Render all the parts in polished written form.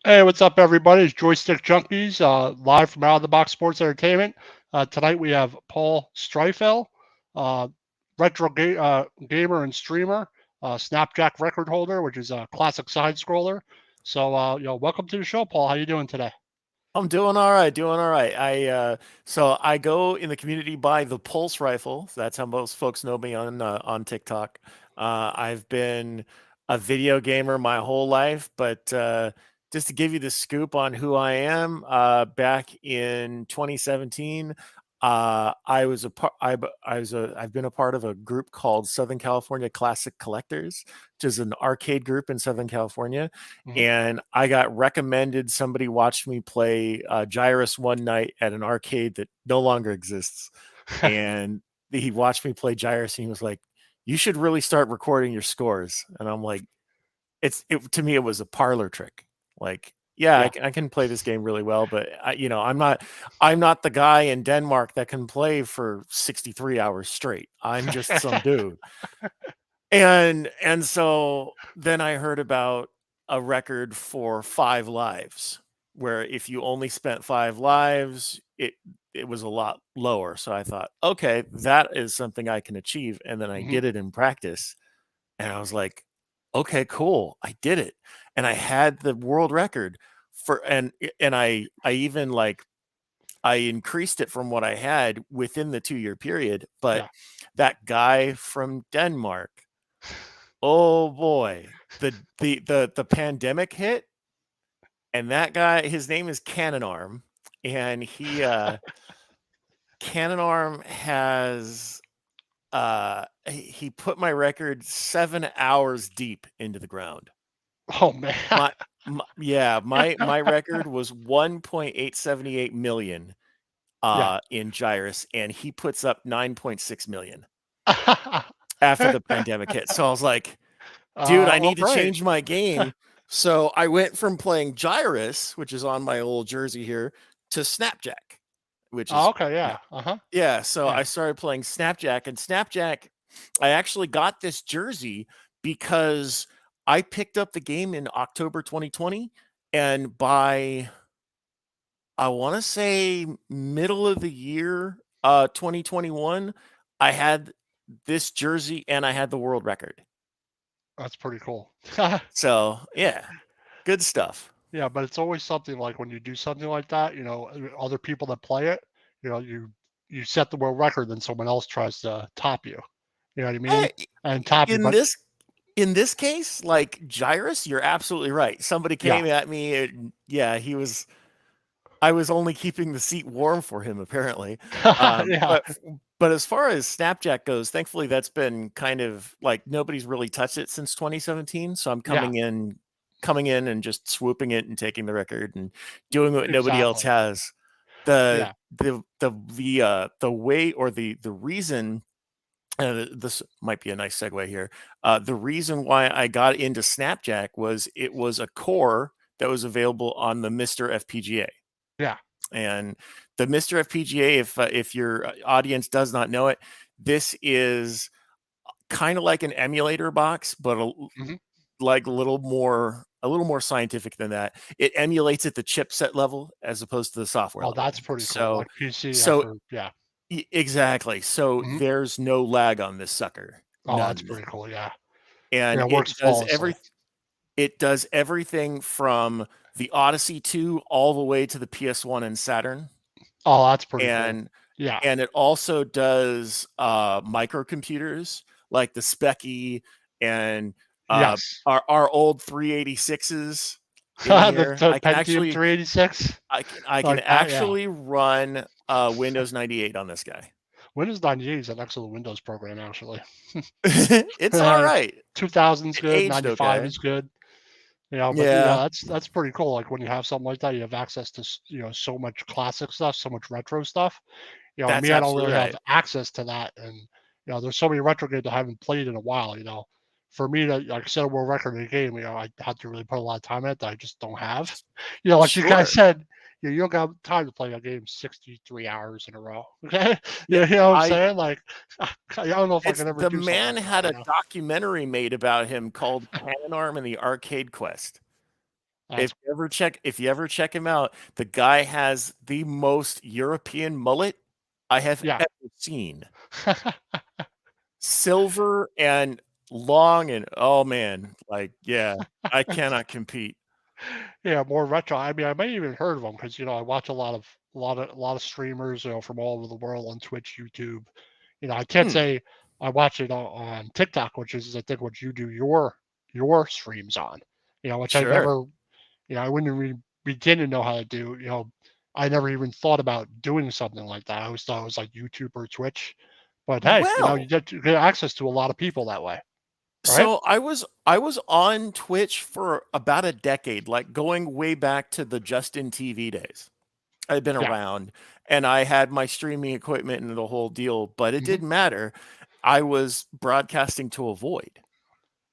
Hey, what's up, everybody? It's Joystick Junkies, live from Out of the Box Sports Entertainment. Tonight we have Paul Streifel, uh, gamer and streamer, Snapjack record holder, which is a classic side scroller. So, welcome to the show, Paul. How you doing today? I'm doing all right, doing all right. I go in the community by the Pulse Rifle. That's how most folks know me on TikTok. I've been a video gamer my whole life, but just to give you the scoop on who I am, back in 2017, I've been a part of a group called Southern California Classic Collectors, which is an arcade group in Southern California, Hmm. and I got recommended. Somebody watched me play Gyrus one night at an arcade that no longer exists, and he watched me play Gyrus, and he was like, "You should really start recording your scores." And I'm like, to me, it was a parlor trick. Like, yeah, Yeah. I can play this game really well, but I'm not the guy in Denmark that can play for 63 hours straight. I'm just some dude. And so then I heard about a record for 5 lives, where if you only spent 5 lives, it was a lot lower. So I thought, okay, that is something I can achieve. And then I Hmm. did it in practice, and I was like, okay, cool, I did it. And I had the world record for and I even like I increased it from what I had within the 2-year period. But Yeah. that guy from Denmark, oh boy, the pandemic hit, and that guy, his name is Cannon Arm, and Cannon Arm has he put my record 7 hours deep into the ground. Oh man. My, yeah, my record was 1.878 million Yeah. in Gyrus, and he puts up 9.6 million after the pandemic hit. So I was like, dude, I Well, need to great. change my game. So I went from playing Gyrus, which is on my old jersey here, to Snapjack, which Oh, is, okay. yeah. Yeah. Uh-huh. Yeah. So Yeah. I started playing Snapjack, and Snapjack, I actually got this jersey because I picked up the game in October 2020. And by, I want to say, middle of the year, 2021, I had this jersey and I had the world record. That's pretty cool. So yeah, good stuff. Yeah, but it's always something like when you do something like that, other people that play it, you set the world record, then someone else tries to top you. You know what I mean? Eh, And top you, In but this case, like Gyrus, you're absolutely right. Somebody yeah, came at me, and yeah, I was only keeping the seat warm for him, apparently. Um, yeah, but but as far as Snapjack goes, thankfully that's been kind of like nobody's really touched it since 2017. So I'm yeah, coming in and just swooping it and taking the record and doing what nobody else exactly. has. The Yeah. the way, or the reason, this might be a nice segue here. The reason why I got into Snapjack was it was a core that was available on the Mr. FPGA. Yeah. And the Mr. FPGA, if your audience does not know it, this is kind of like an emulator box, but Hmm. like a little more scientific than that. It emulates at the chipset level as opposed to the software Oh, level. that's pretty cool. So Like PC, I've so heard. Yeah. exactly. So Hmm. there's no lag on this sucker. Oh, that's None. pretty cool. Yeah. Yeah, And it works flawlessly. it does everything from the Odyssey 2 all the way to the PS1 and Saturn. Oh, that's pretty cool. And Yeah. and it also does microcomputers like the Specky, and Yes. our old 386s in the, here. the Pentium 386, I can like that. Yeah. actually run Windows 98 on this guy. Windows 98 is an excellent Windows program, actually. It's all right. 2000's It good, aged 95 okay. is good. But Yeah, that's pretty cool. Like when you have something like that, you have access to so much classic stuff, so much retro stuff. that's Me, I don't absolutely really have right. access to that, and there's so many retro games I haven't played in a while. For me to like set a world record in a game, I have to really put a lot of time in it that I just don't have. Like you guys Sure. said, you don't got time to play a game 63 hours in a row. Okay, Yeah, you know what I'm I saying? Like, I don't know if I it's could ever the do something man like that. had a documentary made about him called Cannon Arm and the Arcade Quest. If That's you ever check him out, the guy has the most European mullet I have yeah. ever seen. Silver and long and oh man, like yeah, I cannot compete. Yeah, more retro. I mean, I may even heard of them because I watch a lot of streamers, from all over the world on Twitch, YouTube. I can't Hmm, say I watch it on TikTok, which is I think what you do your streams on. Which I sure. never, I wouldn't even begin to know how to do. I never even thought about doing something like that. I always thought it was like YouTube or Twitch. But hey, you Well, get access to a lot of people that way, right? so I was on Twitch for about a decade, like going way back to the Justin TV days. I'd been Yeah. around and I had my streaming equipment and the whole deal, but it Hmm. didn't matter. I was broadcasting to a void.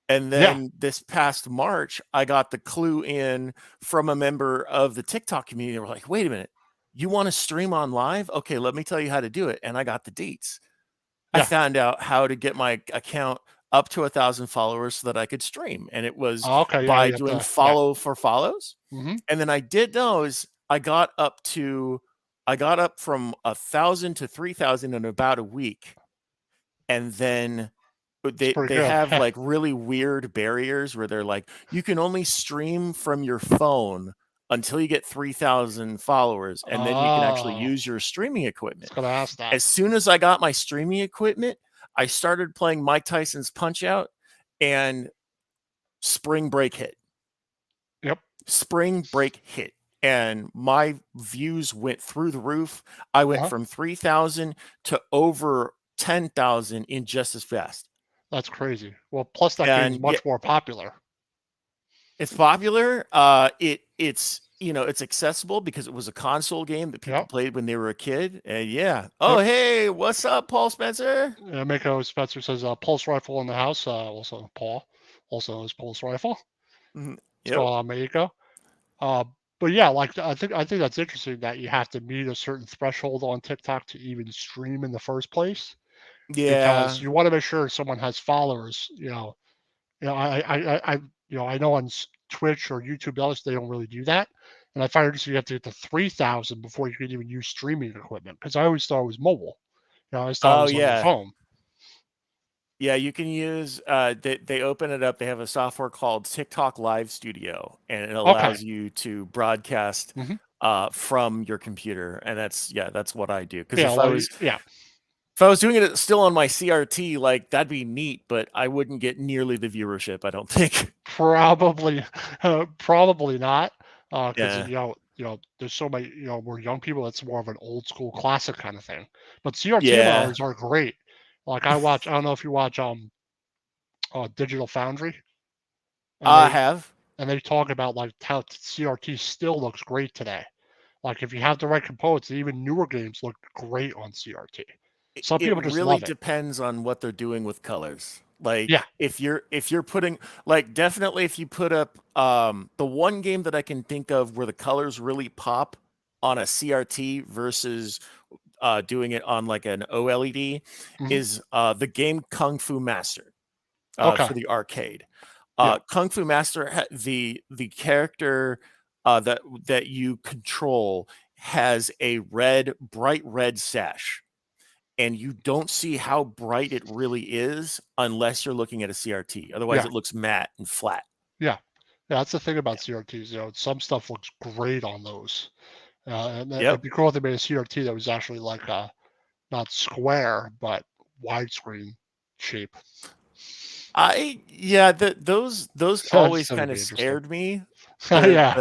And Yeah. then this past March, I got the clue in from a member of the TikTok community. They were like, wait a minute, you want to stream on live? Okay, let me tell you how to do it. And I got the deets. I Yeah. found out how to get my account up to 1,000 followers so that I could stream. And it was Oh, okay. Yeah. by You have doing to. Yeah. follow for follows. Hmm. And then I did those. I got up from 1,000 to 3,000 in about a week. And then It's pretty they good. have like really weird barriers where they're like, you can only stream from your phone until you get 3,000 followers, and then you can actually Oh, use your streaming I was equipment. gonna ask that. As soon as I got my streaming equipment, I started playing Mike Tyson's Punch Out, and spring break hit. Yep. Spring break hit. And my views went through the roof. I went Uh-huh. from 3,000 to over 10,000 in just as fast. That's crazy. Well, plus that game's And yeah, much more popular. it's popular. It's it's accessible because it was a console game that people Yep. played when they were a kid. And yeah. Oh Yep. hey, what's up, Paul Spencer? Mako Spencer says, Pulse Rifle in the house. Also Paul, also is Pulse Rifle. Mhm. What's Yep. going on, Mako? Uh, but yeah, like I think that's interesting that you have to meet a certain threshold on TikTok to even stream in the first place because Yeah. you want to make sure someone has followers. I know on Twitch or YouTube, others they don't really do that, and I find it interesting you have to get to 3,000 before you can even use streaming equipment because I always thought it was mobile. I always thought it Oh was on your yeah. phone. Yeah, you can use they open it up. They have a software called TikTok Live Studio, and it Okay. allows you to broadcast Hmm. from your computer. And that's what I do. Because Yeah. Like, yeah. if I was doing it still on my CRT, like that'd be neat, but I wouldn't get nearly the viewership, I don't think. Probably, probably not, because Yeah. there's so many, we're young people. That's more of an old school classic kind of thing. But CRT Yeah. models are great. Like I don't know if you watch Digital Foundry, and I they have. talk about like how CRT still looks great today. Like if you have the right components, even newer games look great on CRT. Some It people just really love it. depends on what they're doing with colors. Like Yeah. if you're putting like definitely if you put up the one game that I can think of where the colors really pop on a CRT versus doing it on like an OLED Hmm. is the game Kung Fu Master Okay. for the arcade. Yeah. Kung Fu Master, the character that you control has a bright red sash, and you don't see how bright it really is unless you're looking at a CRT. Otherwise, Yeah. it looks matte and flat. Yeah. Yeah. That's the thing about CRTs. Some stuff looks great on those. And Yep. it'd be cool if they made a CRT that was actually like not square but widescreen shape. Those always That'd kind of be interesting. scared me. The Yeah,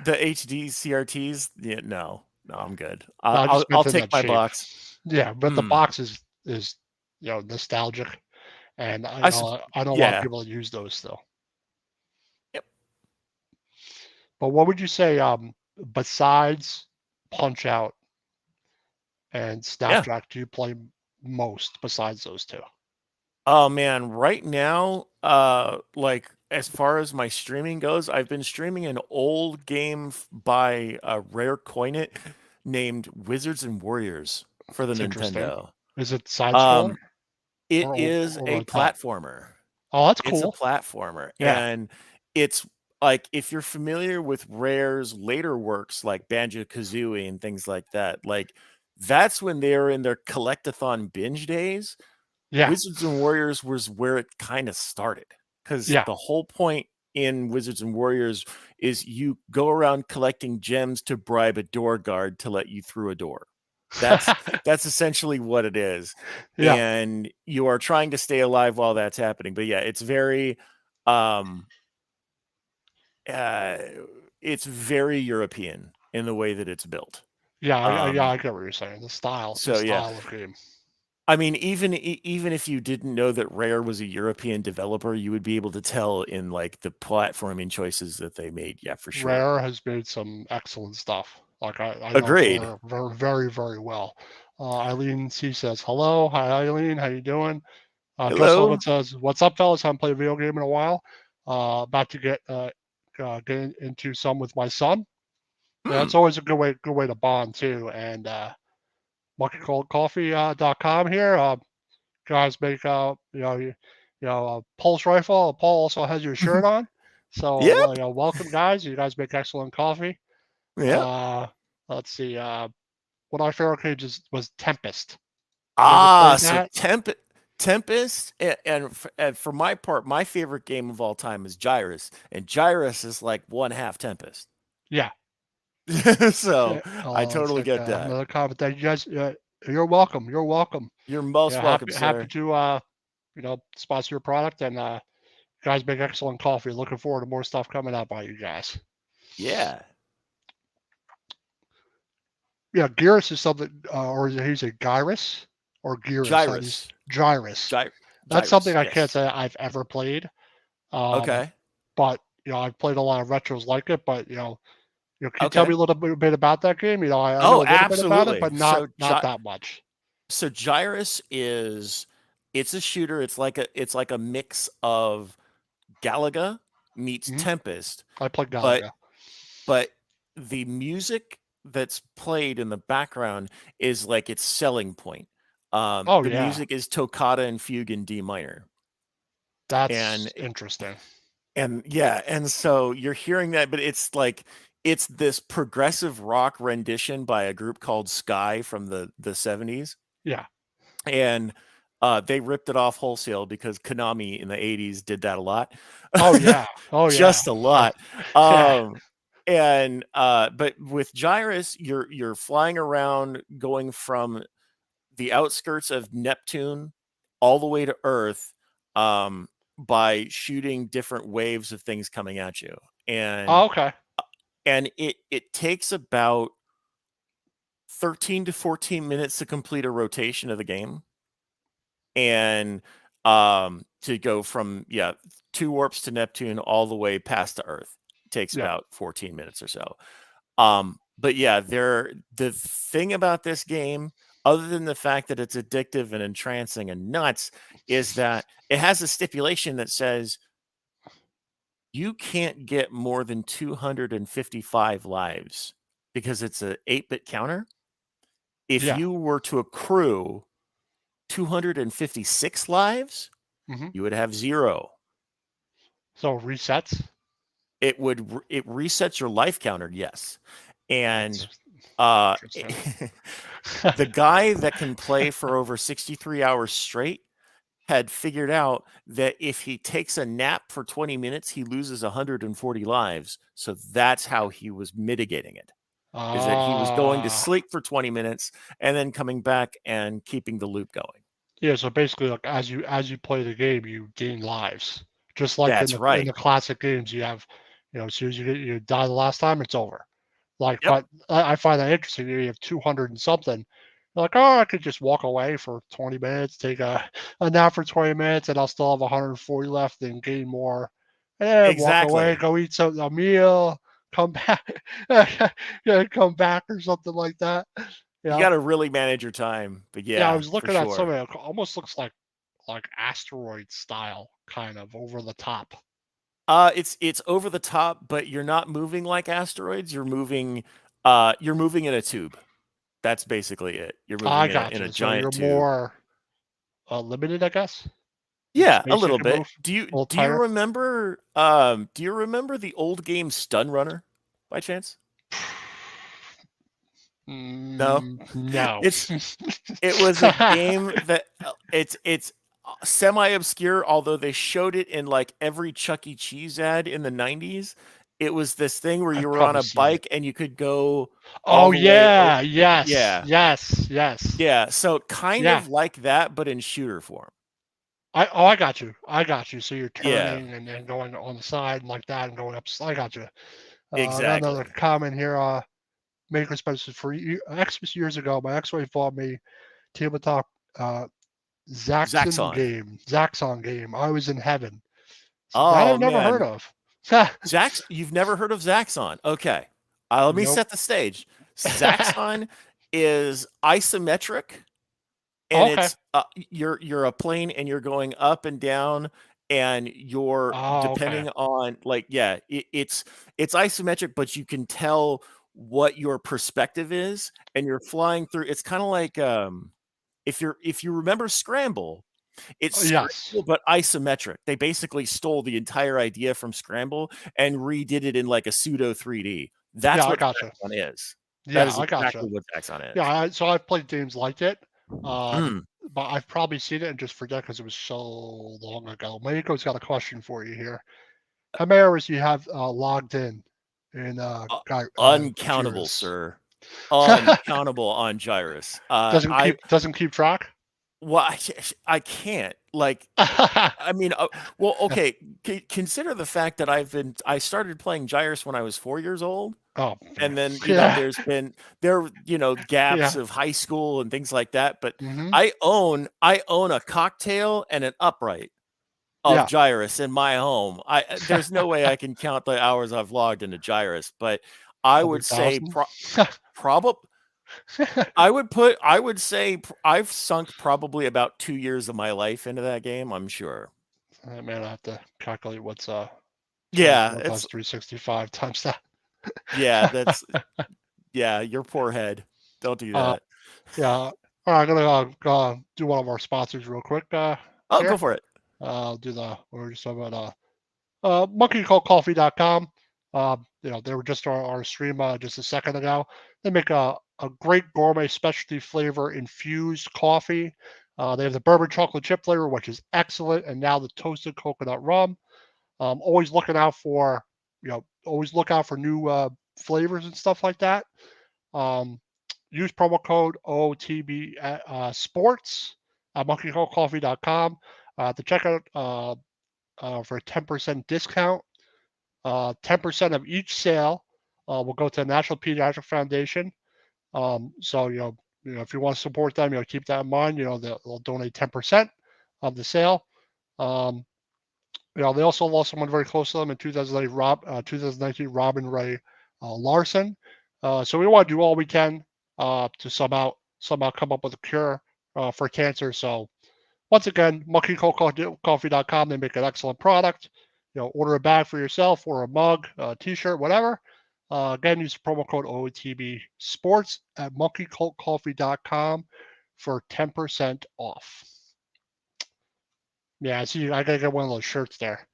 the HD CRTs. Yeah, no, I'm good. I just I'll meant in take that my shape. box. Yeah, but the Mm. box is nostalgic, and I sup- I know a lot of yeah. people that use those still. Yep. But what would you say besides Punch Out and Yeah. Snapdragon do you play most besides those two? Oh man, right now, like as far as my streaming goes, I've been streaming an old game by Rare Coinit named Wizards and Warriors for the It's interesting. Nintendo. Is it side scroller Um, it or is or a like that? platformer. Oh, that's It's a cool. platformer, Yeah. and it's like if you're familiar with Rare's later works like Banjo-Kazooie and things like that, like that's when they were in their collectathon binge days. Yeah, Wizards and Warriors was where it kind of started, because yeah, the whole point in Wizards and Warriors is you go around collecting gems to bribe a door guard to let you through a door. That's essentially what it is. yeah, And you are trying to stay alive while that's happening. But yeah, um uh it's very European in the way that it's built. yeah. I get what you're saying. The So yeah, style of game. I mean, even if you didn't know that Rare was a European developer, you would be able to tell in like the platforming choices that they made. Yeah, for sure. Rare has made some excellent stuff. Like I know Agreed. Rare very, very well. Eileen C says hello. Hi Eileen, how you doing? Joe Hello. Sullivan says, "What's up, fellas? Haven't played a video game in a while. About to get into some with my son. Yeah, Hmm. it's always a good way to bond too. And MuckyColdCoffee.com here. Guys make Paul Streifel. Paul also has your shirt on, so Yep. welcome guys. You guys make excellent coffee. Yep. Uh, let's see. One of my favorite games was Tempest. You ever Ah, played so that? Tempest, and for my part, my favorite game of all time is Gyrus, and Gyrus is like one half Tempest. Yeah. So Yeah. I Oh, it's totally like get that. another comment that you guys. You're welcome. You're welcome. You're most Yeah, welcome, happy sir. to sponsor your product, and you guys make excellent coffee. Looking forward to more stuff coming out by you guys. Yeah. Yeah, Gyrus is something, or is it, he say Gyrus or Gyrus? How these Gyrus. Gyrus. Gy- That's something Gyrus. I can't Yes. say I've ever played. Um, Okay. but I've played a lot of retros like it. But can you tell me Okay. a little bit about that game? I know Oh, a little bit about it, absolutely. but not that much. So Gyrus it's a shooter. It's like a mix of Galaga meets Hmm. Tempest, I played but Galaga. but the music that's played in the background is like its selling point. Oh The yeah, music is toccata and fugue in D minor, and that's interesting. yeah, and so you're hearing that, but it's this progressive rock rendition by a group called Sky from the 70s, Yeah. and they ripped it off wholesale because Konami in the 80s did that a lot. Oh yeah. Oh yeah. Just a lot. Yeah. And but with Gyrus, you're flying around going from the outskirts of Neptune all the way to Earth, by shooting different waves of things coming at you. Oh, okay. And it takes about 13 to 14 minutes to complete a rotation of the game. And to go from 2 warps to Neptune all the way past to Earth takes Yeah. about 14 minutes or so. But yeah, the thing about this game, other than the fact that it's addictive and entrancing and nuts, is that it has a stipulation that says you can't get more than 255 lives because it's a 8-bit counter. If Yeah. you were to accrue 256 lives, Hmm. you would have 0. So resets. It resets your life counter, yes. And That's uh interesting. the guy that can play for over 63 hours straight had figured out that if he takes a nap for 20 minutes, he loses 140 lives. So that's how he was mitigating it. Is that he was going to Ah. sleep for 20 minutes and then coming back and keeping the loop going. Yeah, so basically, like as you play the game, you gain lives. Just like That's in right. the classic games, you have, as soon as you die the last time, it's over. Like, Yep. but I find that interesting. You have 200 and something. You're like, oh, I could just walk away for 20 minutes, take a nap for 20 minutes, and I'll still have 140 left and gain more. And walk away, Exactly. go eat a meal, come back, yeah, come back or something like that. You Yeah. got to really manage your time. But Yeah, I yeah, was for looking at sure. something that almost looks like asteroid style, kind of over the top. It's over the top, but you're not moving like asteroids. You're moving in a tube. That's basically it. You're moving I in a got you. So giant you're tube. more limited, I guess. Yeah, a Space you little can bit. move. Do you Old do you tire. remember the old game Stun Runner by chance? No. No. It was a game that it's semi-obscure, although they showed it in like every Chuck E. Cheese ad in the 90s. It was this thing where you I've were on probably a seen it. bike and you could go all Oh the way yeah, yes, yeah. yes, yes. Yeah, so kind Yeah. of like that, but in shooter form. I got you. I got you. So you're Yeah, turning and then going on the side and like that and going up. I got you. I got another exactly. comment here. Maker spaces for Xmas years ago. My ex-wife bought me tabletop uh, Zaxxon. Zaxxon game. I was in heaven. So that Oh I've never heard man. of. You've never heard of Zaxxon. Okay. Let me Nope. set the stage. Zaxxon is isometric and Okay. it's you're a plane and you're going up and down and you're Oh, okay. depending on like yeah, it's isometric but you can tell what your perspective is and you're flying through it's kind of like if you remember Scramble, it's Yes. Scramble, but isometric. They basically stole the entire idea from Scramble and redid it in like a pseudo 3D. Yeah, That's I what gotcha. Zaxxon is. That Yeah, is I gotcha. exactly what Zaxxon Yeah, is. so I've played games like it, um, Mm. but I've probably seen it and just forget because it was so long ago. Mako's got a question for you here. How many hours do you have logged in Uncountable, Gyrus? uncountable on Gyrus. Doesn't keep track. Well, I can't like. I mean, well, okay. Consider the fact that I started playing Gyrus when I was 4 years old, Oh man. and then Yeah. there's been gaps Yeah. of high school and things like that. But Hmm. I own a cocktail and an upright of Yeah. Gyrus in my home. There's no way I can count the hours I've logged into Gyrus, but I would Hundred say thousand. probably I would say I've sunk probably about 2 years of my life into that game, I'm sure. Man, I have to calculate what's Yeah, 24 it's plus 365 times that. yeah, that's yeah, your poor head. Don't do uh, that. yeah. All right, I'm gonna do one of our sponsors real quick Oh, go here. for it. I'll do the what were we just talking about monkeycoldcoffee.com. They were just on our stream just a second ago. They make a great gourmet specialty flavor infused coffee. They have the bourbon chocolate chip flavor, which is excellent, and now the toasted coconut rum. Always looking out for, always look out for new flavors and stuff like that. Um, Use promo code OTB Sports at monkeycoldcoffee.com to check out for a 10% discount. 10% of each sale will go to the National Pediatric Foundation. So if you want to support them, keep that in mind. They'll donate 10% of the sale. Um, they also lost someone very close to them in 2019, Robin Ray Larson. So we want to do all we can to somehow come up with a cure for cancer. So once again, monkeycoldcoffee.com. They make an excellent product. Order a bag for yourself or a mug, a t-shirt, whatever. Again, use promo code OTB Sports at monkeycoldcoffee.com for 10% off. Yeah, see, I gotta get one of those shirts there.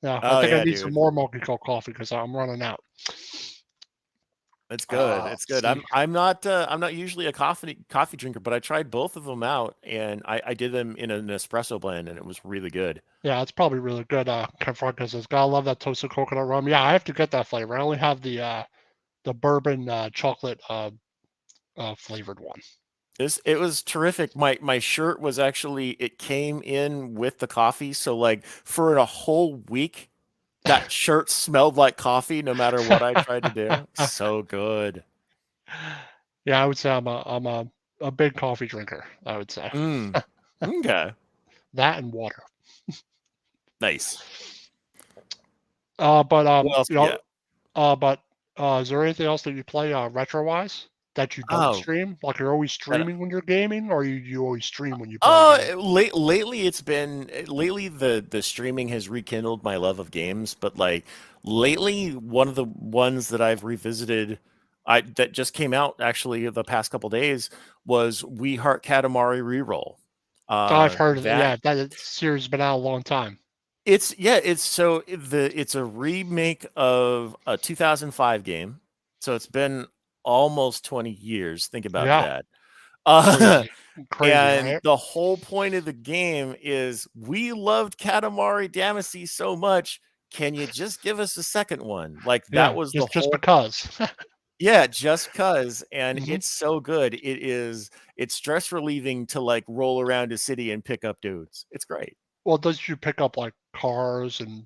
Yeah, I Oh think I yeah, need some dude. more Monkey Cold coffee because I'm running out. It's good. It's Let's good. see. I'm not usually a coffee drinker, but I tried both of them out and I did them in an espresso blend and it was really good. Yeah, it's probably really good. Confront says, "Gotta love that toasted coconut rum." Yeah, I have to get that flavor. I only have the bourbon chocolate flavored one. It was terrific. My shirt was actually it came in with the coffee, so like for a whole week that shirt smelled like coffee no matter what I tried to do. So good. Yeah, I would say I'm a big coffee drinker. I would say Mm. Okay. that and water. Nice. But What else you got? but is there anything else that you play retro wise that you don't Oh, stream? Like you're always that streaming when you're gaming, or you always stream when you play a game? lately the streaming has rekindled my love of games, but like lately one of the ones that I've revisited that just came out actually the past couple days was We Heart Katamari Reroll. I've heard of it. That Yeah, that series has been out a long time. it's it's a remake of a 2005 game. So it's been almost 20 years. Think about Yeah, that. Uh, crazy, crazy, and right? the whole point of the game is we loved Katamari Damacy so much. Can you just give us a second one? Like that Yeah, was the just whole because. yeah, just cuz and Hmm. it's so good. It's stress relieving to like roll around a city and pick up dudes. It's great. Well, does you pick up like cars and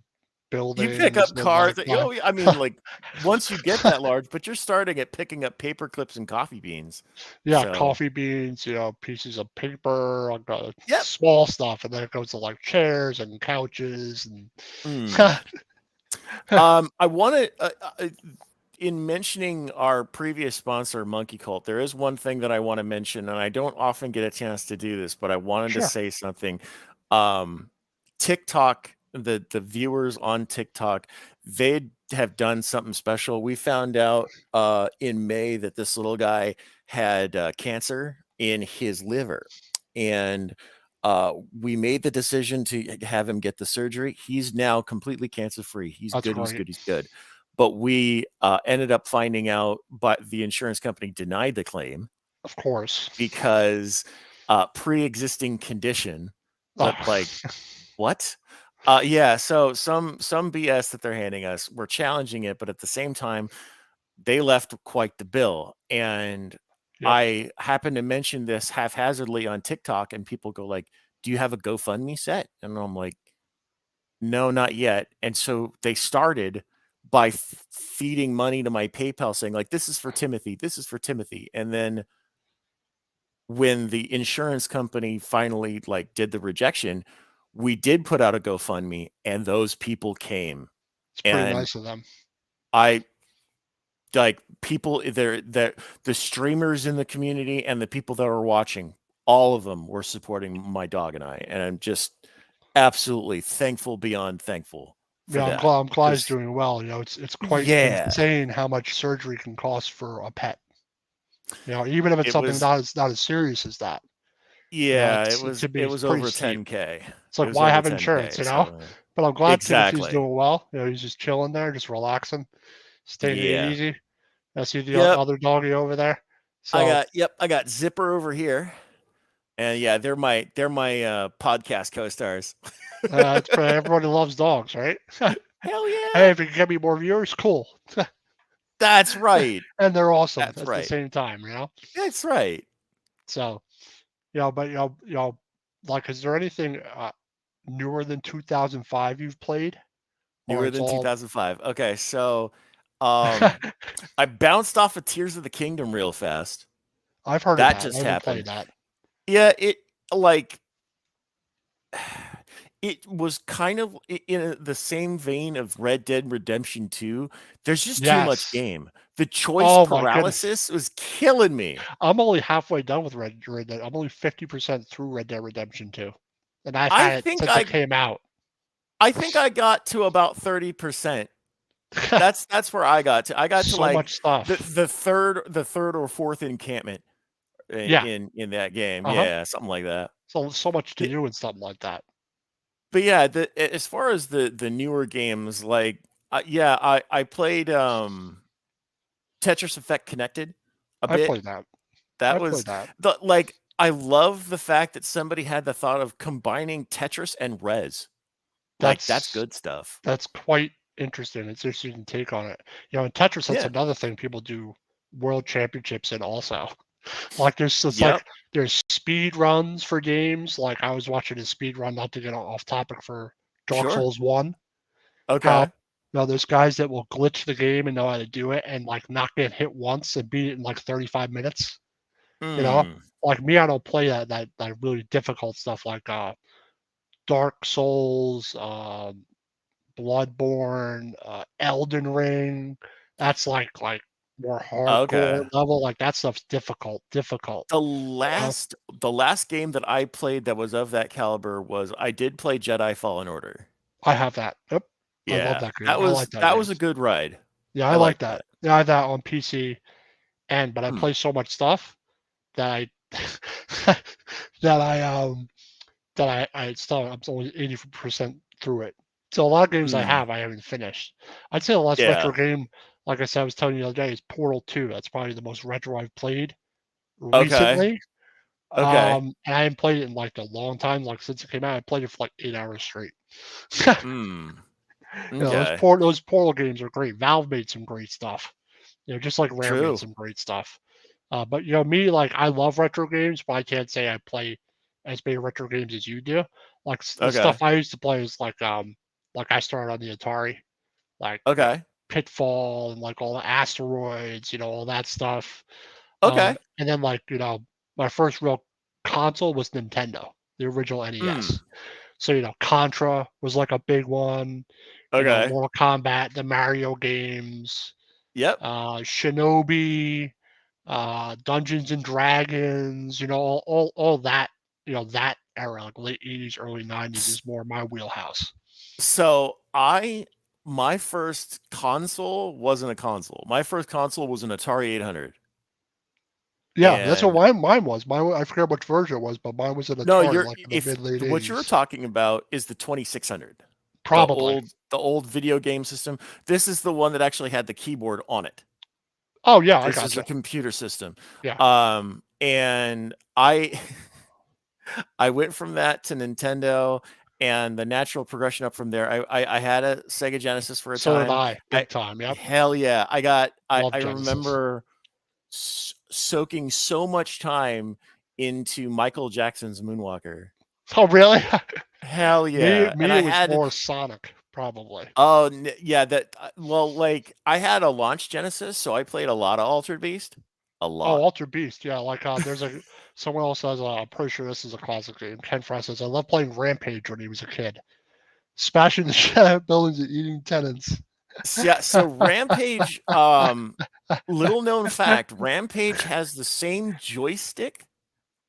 You pick buildings up and cars like that oh, I mean like once you get that large, but you're starting at picking up paper clips and coffee beans. yeah, So, coffee beans, pieces of paper, like yep. small stuff, and then it goes to like chairs and couches and Mm. I want to in mentioning our previous sponsor, Monkey Cult, there is one thing that I want to mention, and I don't often get a chance to do this, but I wanted to sure, say something. Um, TikTok, the viewers on TikTok, they have done something special. We found out in May that this little guy had cancer in his liver, and we made the decision to have him get the surgery. He's now completely cancer free. He's that's good. He's great. good. He's good. But we ended up finding out, but the insurance company denied the claim Of course. because pre-existing condition. Oh, But like, what? Yeah. So some BS that they're handing us. We're challenging it, but at the same time, they left quite the bill. And yep, I happened to mention this haphazardly on TikTok, and people go like, "Do you have a GoFundMe set?" And I'm like, "No, not yet." And so they started by feeding money to my PayPal, saying like, "This is for Timothy. This is for Timothy." And then when the insurance company finally like did the rejection, we did put out a GoFundMe, and those people came, it's pretty and nice of them. I like people there that the streamers in the community and the people that were watching, all of them were supporting my dog and I, and I'm just absolutely thankful beyond thankful for Yeah, that I'm glad he's because doing well. It's quite yeah, insane how much surgery can cost for a pet. Even if it's it something was not as serious as that. yeah, It could it be was pretty over steep. 10K. It's It like was why over have 10K. insurance? So But I'm glad Timothy's exactly. doing well. He's just chilling there, just relaxing, just taking it Yeah. easy. I see the Yep. other doggy over there. So I got Zipper over here. And yeah, they're my podcast co-stars. it's pretty, everybody loves dogs, right? Hell Hey, yeah. if you can get me more viewers, cool. That's right. And they're awesome That's at the right. same time. That's right. So but like, is there anything newer than 2005 you've played, or Newer it's than all? 2005. Okay, so I bounced off of Tears of the Kingdom real fast. I've heard of That that. I just haven't played happened. that. Yeah, it like it was kind of in the same vein of Red Dead Redemption 2. There's just too much Yes. game. The choice Oh my goodness. paralysis was killing me. I'm only halfway done with Red Dead. I'm only 50% through Red Dead Redemption 2, and I've I had it think since it I came out. I think I got to about 30%. That's where I got to. I got to So like much stuff. the third or fourth encampment Yeah. in that game. Uh-huh. Yeah, something like that. So much to It, do and something like that. but yeah, as far as the newer games, like yeah, I played Tetris Effect Connected a I bit. played that. That I was played that. the like I love the fact that somebody had the thought of combining Tetris and Res. Like that's That's good stuff. that's quite interesting. It's interesting take on it. In Tetris, that's Yeah. another thing people do world championships in also. Like it's Yep. like there's speed runs for games. Like I was watching a speed run, not to get off topic, for Dark Sure. Souls 1. How Okay. there's guys that will glitch the game and know how to do it and like not get hit once and beat it in like 35 minutes. You know, Hmm. like me, I don't play that really difficult stuff like Dark Souls, Bloodborne, Elden Ring. That's like more hardcore Okay. level. Like that stuff's difficult, difficult. The You know? last game that I played that was of that caliber was I did play Jedi Fallen Order. I have that. Yep. I love Yeah. that game. I like that That game. was a good ride. Yeah, I I like like that. that. Yeah, I have that on PC, but I Hmm. play so much stuff that I that I that I'm only 80% through it. So a lot of games I Mm, haven't finished. I'd say the last retro yeah. game, like I said, I was telling you the other day, is Portal 2. That's probably the most retro I've played Okay. recently. Okay. And I haven't played it in like a long time. Like since it came out, I played it for like 8 hours straight. Mm, Those okay. Portal games are great. Valve made some great stuff. Just like Rare made True. some great stuff. But me, like I love retro games, but I can't say I play as many retro games as you do. Like the Okay. stuff I used to play is like I started on the Atari, like Okay. Pitfall and like all the asteroids, all that stuff. Okay. And then like my first real console was Nintendo, the original Mm, NES. So Contra was like a big one. okay. Mortal Kombat, the Mario games, Yep. Shinobi, Dungeons and Dragons, all that, that era, like late 80s, early 90s S- is more my wheelhouse. So my first console wasn't a console. My first console was an Atari 800. Yeah, that's what And mine was. I forget which version it was, but mine was an no, Atari, like in the if mid late what you're 80s. talking about is the 2600. Probably. The old video game system. This is the one that actually had the keyboard on it. Oh yeah, I This is a gotcha. computer system. Yeah. And I I went from that to Nintendo, and the natural progression up from there. I had a Sega Genesis for a So did time. I, I big time. Yep. hell yeah, Love I Genesis. remember soaking so much time into Michael Jackson's Moonwalker. Oh really? Hell me, yeah, and me, I it was had more Sonic, probably. oh yeah that well like I had a launch Genesis, so I played a lot of Altered Beast, a Oh, lot. Alter Beast, yeah. Like there's someone else says, I'm pretty sure this is a classic game. Ken Frost says, I love playing Rampage when he was a kid, smashing the shit out of buildings and eating tenants. Yeah, so Rampage, little known fact, Rampage has the same joystick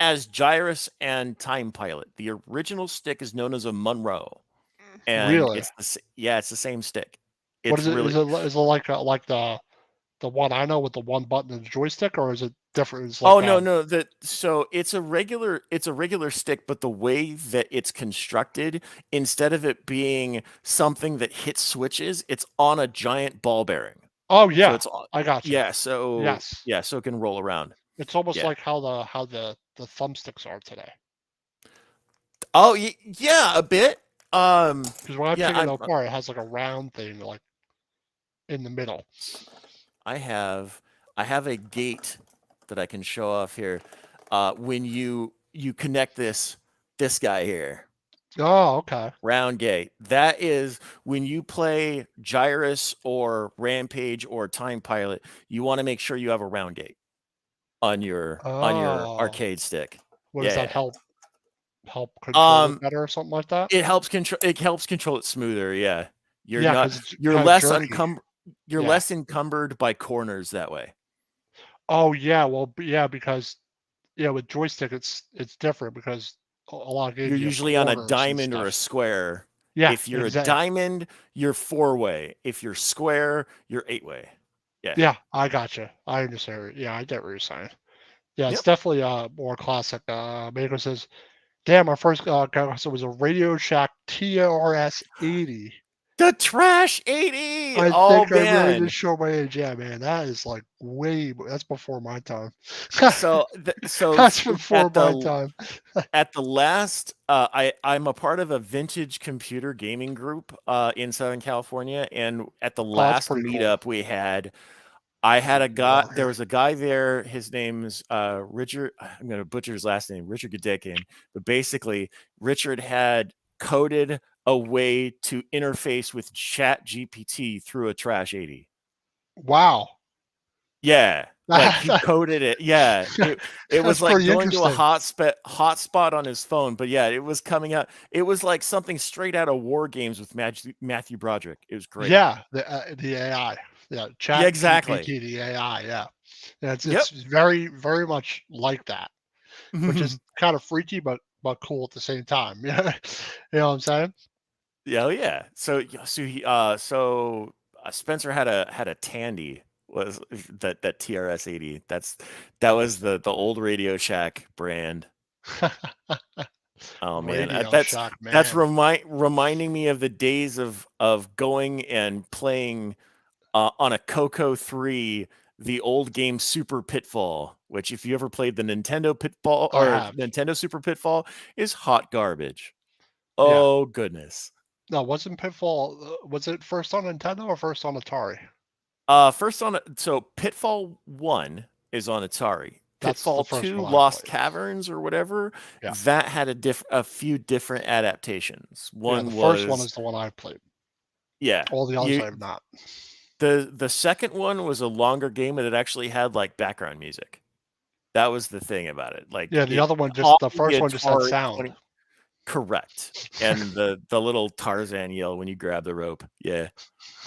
as Gyrus and Time Pilot. The original stick is known as a Monroe, and Really? it's the same stick. What It's is it? really Is it like the one I know with the one button and the joystick, or is it different? It's oh like no that so it's a regular stick, but the way that it's constructed, instead of it being something that hits switches, it's on a giant ball bearing. oh So yeah, it's on I gotcha. Yes, so it can roll around. it's almost Yeah. like how the thumbsticks are today. Oh, yeah, a bit. Because when I've Yeah, taken it apart, it has like a round thing like in the middle. I have I have a gate that I can show off here. When you connect this guy here, Oh, okay. round gate. That is when you play Gyrus or Rampage or Time Pilot, you want to make sure you have a round gate on your Oh, arcade stick. what does that Yeah. help control it Um better or something like that? it helps control it smoother, yeah. You're Yeah, not because it's you're kind of less jerky. uncum you're Yeah. less encumbered by corners that way. Oh yeah, well yeah, because with joystick it's different because a lot of You're games you have usually on a corners and diamond or a stuff. square. Yeah, If you're a exactly. diamond, you're four-way. If you're square, you're eight-way. Yeah. Yeah, I gotcha. I understand. Yeah, I get what you're saying. Yeah, it's Yep. definitely more classic. Mako says, "Damn, our first console was a Radio Shack TRS 80." The Trash 80. I Oh think I really just man. showed my age. Yeah, man, that is like that's before my time. That's before my time. at the last I'm a part of a vintage computer gaming group in Southern California, and at the Oh, that's last pretty cool. meetup we had, I had a guy. There Walker. was a guy there. His name's Richard. I'm going to butcher his last name, Richard Godekin. But basically, Richard had coded a way to interface with Chat GPT through a Trash 80. Wow. Yeah, like he coded it. Yeah, it was That's like pretty going to a interesting. hotspot on his phone. But yeah, it was coming out. It was like something straight out of War Games with Matthew Broderick. It was great. Yeah, the AI. Yeah, Yeah, Chat exactly. GPT, the AI. Yeah, it's Yep. very very much like that, which is kind of freaky but cool at the same time. Yeah, you know what I'm saying? Yeah, oh yeah. Spencer had a Tandy, was that TRS 80. That was the old Radio Shack brand. Oh man, Radio Shack, that's man. reminding me of the days of going and playing on a Coco 3 the old game Super Pitfall, which if you ever played the Nintendo Pitfall I or have. Nintendo Super Pitfall, is hot garbage. Yeah. Oh goodness. No, wasn't Pitfall? Was it first on Nintendo or first on Atari? First on so Pitfall 1 is on Atari. That's the Pitfall first 2 one I Lost played. Caverns or whatever, Yeah. that had a few different adaptations. Yeah, One the first one was is the one I played. yeah. All the others I have not. The second one was a longer game and it actually had like background music. That was the thing about it. Like Yeah, the it other one on the the first one just had Atari sound. correct. And the little Tarzan yell when you grab the rope. Yeah.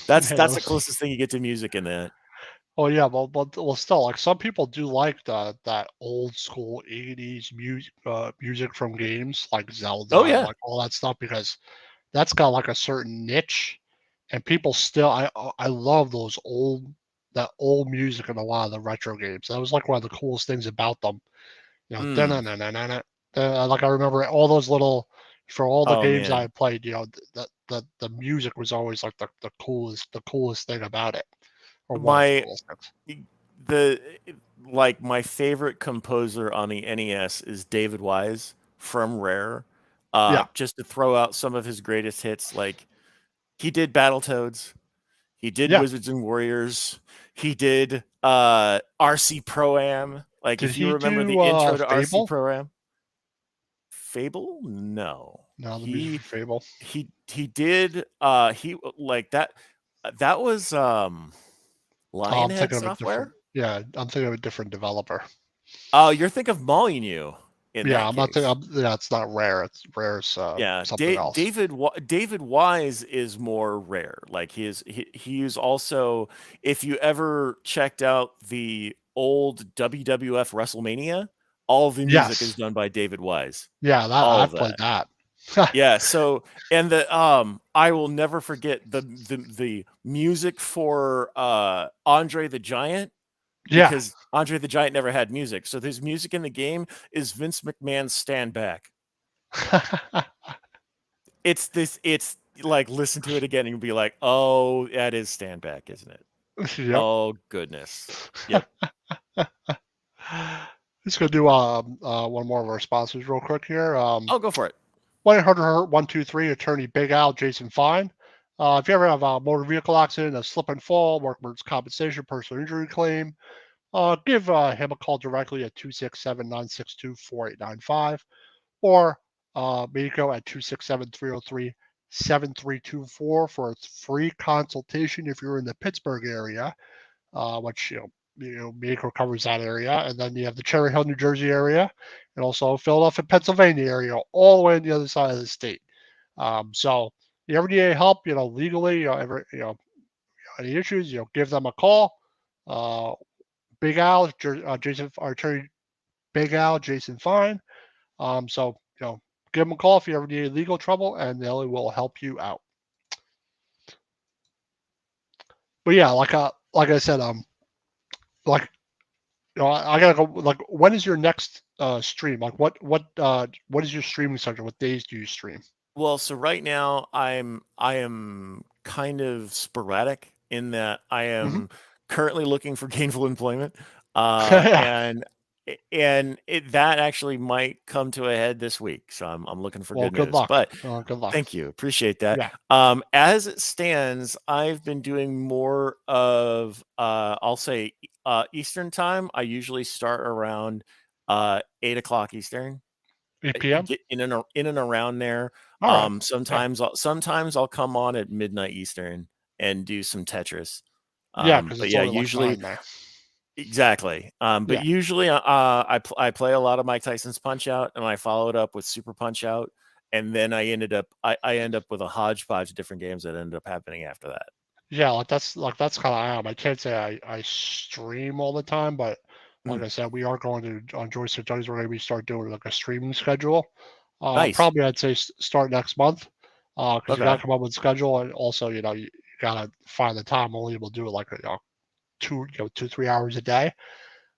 That's Yeah, the closest thing you get to music in that. Oh yeah, well, still, like some people do like that old school '80s music from games like Zelda Oh and yeah. like all that stuff because that's got like a certain niche, and people still I love that old music in a lot of the retro games. That was like one of the coolest things about them. You know, Mm. like I remember all those little for all the Oh games I man. played. You know, the music was always like the coolest thing about it, or one of the My coolest things. the like my favorite composer on the NES is David Wise from Rare. Yeah. Just to throw out some of his greatest hits, like he did Battletoads, he did Yeah. Wizards and Warriors, he did RC Pro Am. Like Did if you he remember the do intro to RC Fable? Pro Am, Fable, no, No, the music for Fable. he did he like that that was Oh, I'm Lionhead thinking of a different. Software. Yeah, I'm thinking of a different developer. Oh, you're thinking of Molyneux in Yeah, that I'm not thinking. case. Yeah, it's not Rare. It's Rare's Yeah, something else. David Wise is more Rare. Like he is also, if you ever checked out the old WWF WrestleMania, all of the music is Yes. done by David Wise. Yeah, that All I've of played that. that. Yeah, so and the I will never forget the music for Andre the Giant, Yeah. because Andre the Giant never had music. So his music in the game is Vince McMahon's Stand Back. It's like listen to it again and you'll be like, oh, that is Stand Back, isn't it? Yep. Oh goodness. Yep. Just gonna do one more of our sponsors real quick here. I'll go for it. 1-800-123 Attorney Big Al Jason Fine. If you ever have a motor vehicle accident, a slip and fall, workman's compensation, personal injury claim, give him a call directly at 267-962-4895 or Miko at 267-303-7324 for a free consultation if you're in the Pittsburgh area, which Miko covers that area, and then you have the Cherry Hill, New Jersey area, and also Philadelphia, Pennsylvania area, all the way on the other side of the state. So you ever need any help, legally, any issues, give them a call. Big Al, Jason, our attorney, Big Al, Jason Fine. So give them a call if you ever need any legal trouble, and they will help you out. But yeah, like I said, like I gotta go. Like, when is your next stream? Like, what is your streaming schedule? What days do you stream? Well, so right now I am kind of sporadic in that I Mm-hmm. am currently looking for gainful employment. Yeah. And that actually might come to a head this week. So I'm looking for Well, good good news. luck. But Good luck. thank you. Appreciate that. Yeah. As it stands, I've been doing more of I'll say Eastern time. I usually start around 8 o'clock Eastern. 8 p.m. Get in and around there. All right. Sometimes I'll come on at midnight Eastern and do some Tetris. Yeah, because But it's yeah, only like usually 9 there. exactly. But Yeah. usually I play a lot of Mike Tyson's Punch Out, and I follow it up with Super Punch Out, and then I end up with a hodgepodge of different games that end up happening after that. Yeah, that's kind of I am. I can't say I stream all the time, but like I said, we are going to on Joystick Junkies. We're going to be start doing like a streaming schedule. Nice. Probably I'd say start next month. Because you got Okay. to come up with a schedule, and also you got to find the time. Only able to do it like 2-3 hours a day.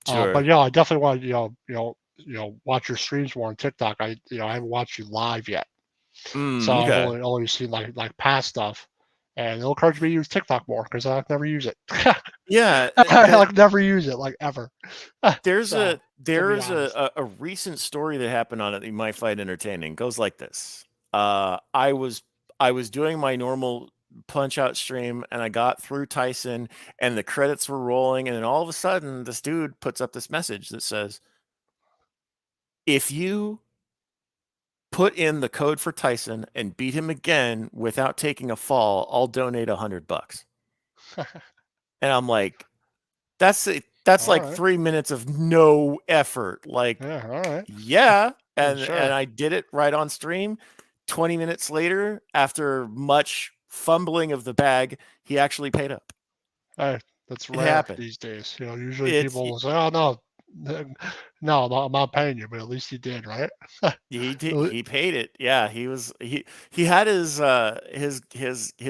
But Sure. yeah, I definitely want to watch your streams more on TikTok. I haven't watched you live yet, so I've Okay. only seen like past stuff, and it'll encourage me to use TikTok more because I never use it. Yeah, I like never use it like ever. there's So a to be there's honest, a recent story that happened on it that you might find entertaining. It goes like this. I was doing my normal punch out stream and I got through Tyson and the credits were rolling, and then all of a sudden this dude puts up this message that says, if you put in the code for Tyson and beat him again without taking a fall, I'll donate $100. And I'm like, that's all like right, 3 minutes of no effort. Like, yeah, all right, yeah. And sure. I did it right on stream. 20 minutes later, after much fumbling of the bag, he actually paid up. Hey, that's It rare happened. these days. Usually It's people will say, "Oh no, no, I'm not paying you," but at least he did, right? He did. He paid it. Yeah, he had his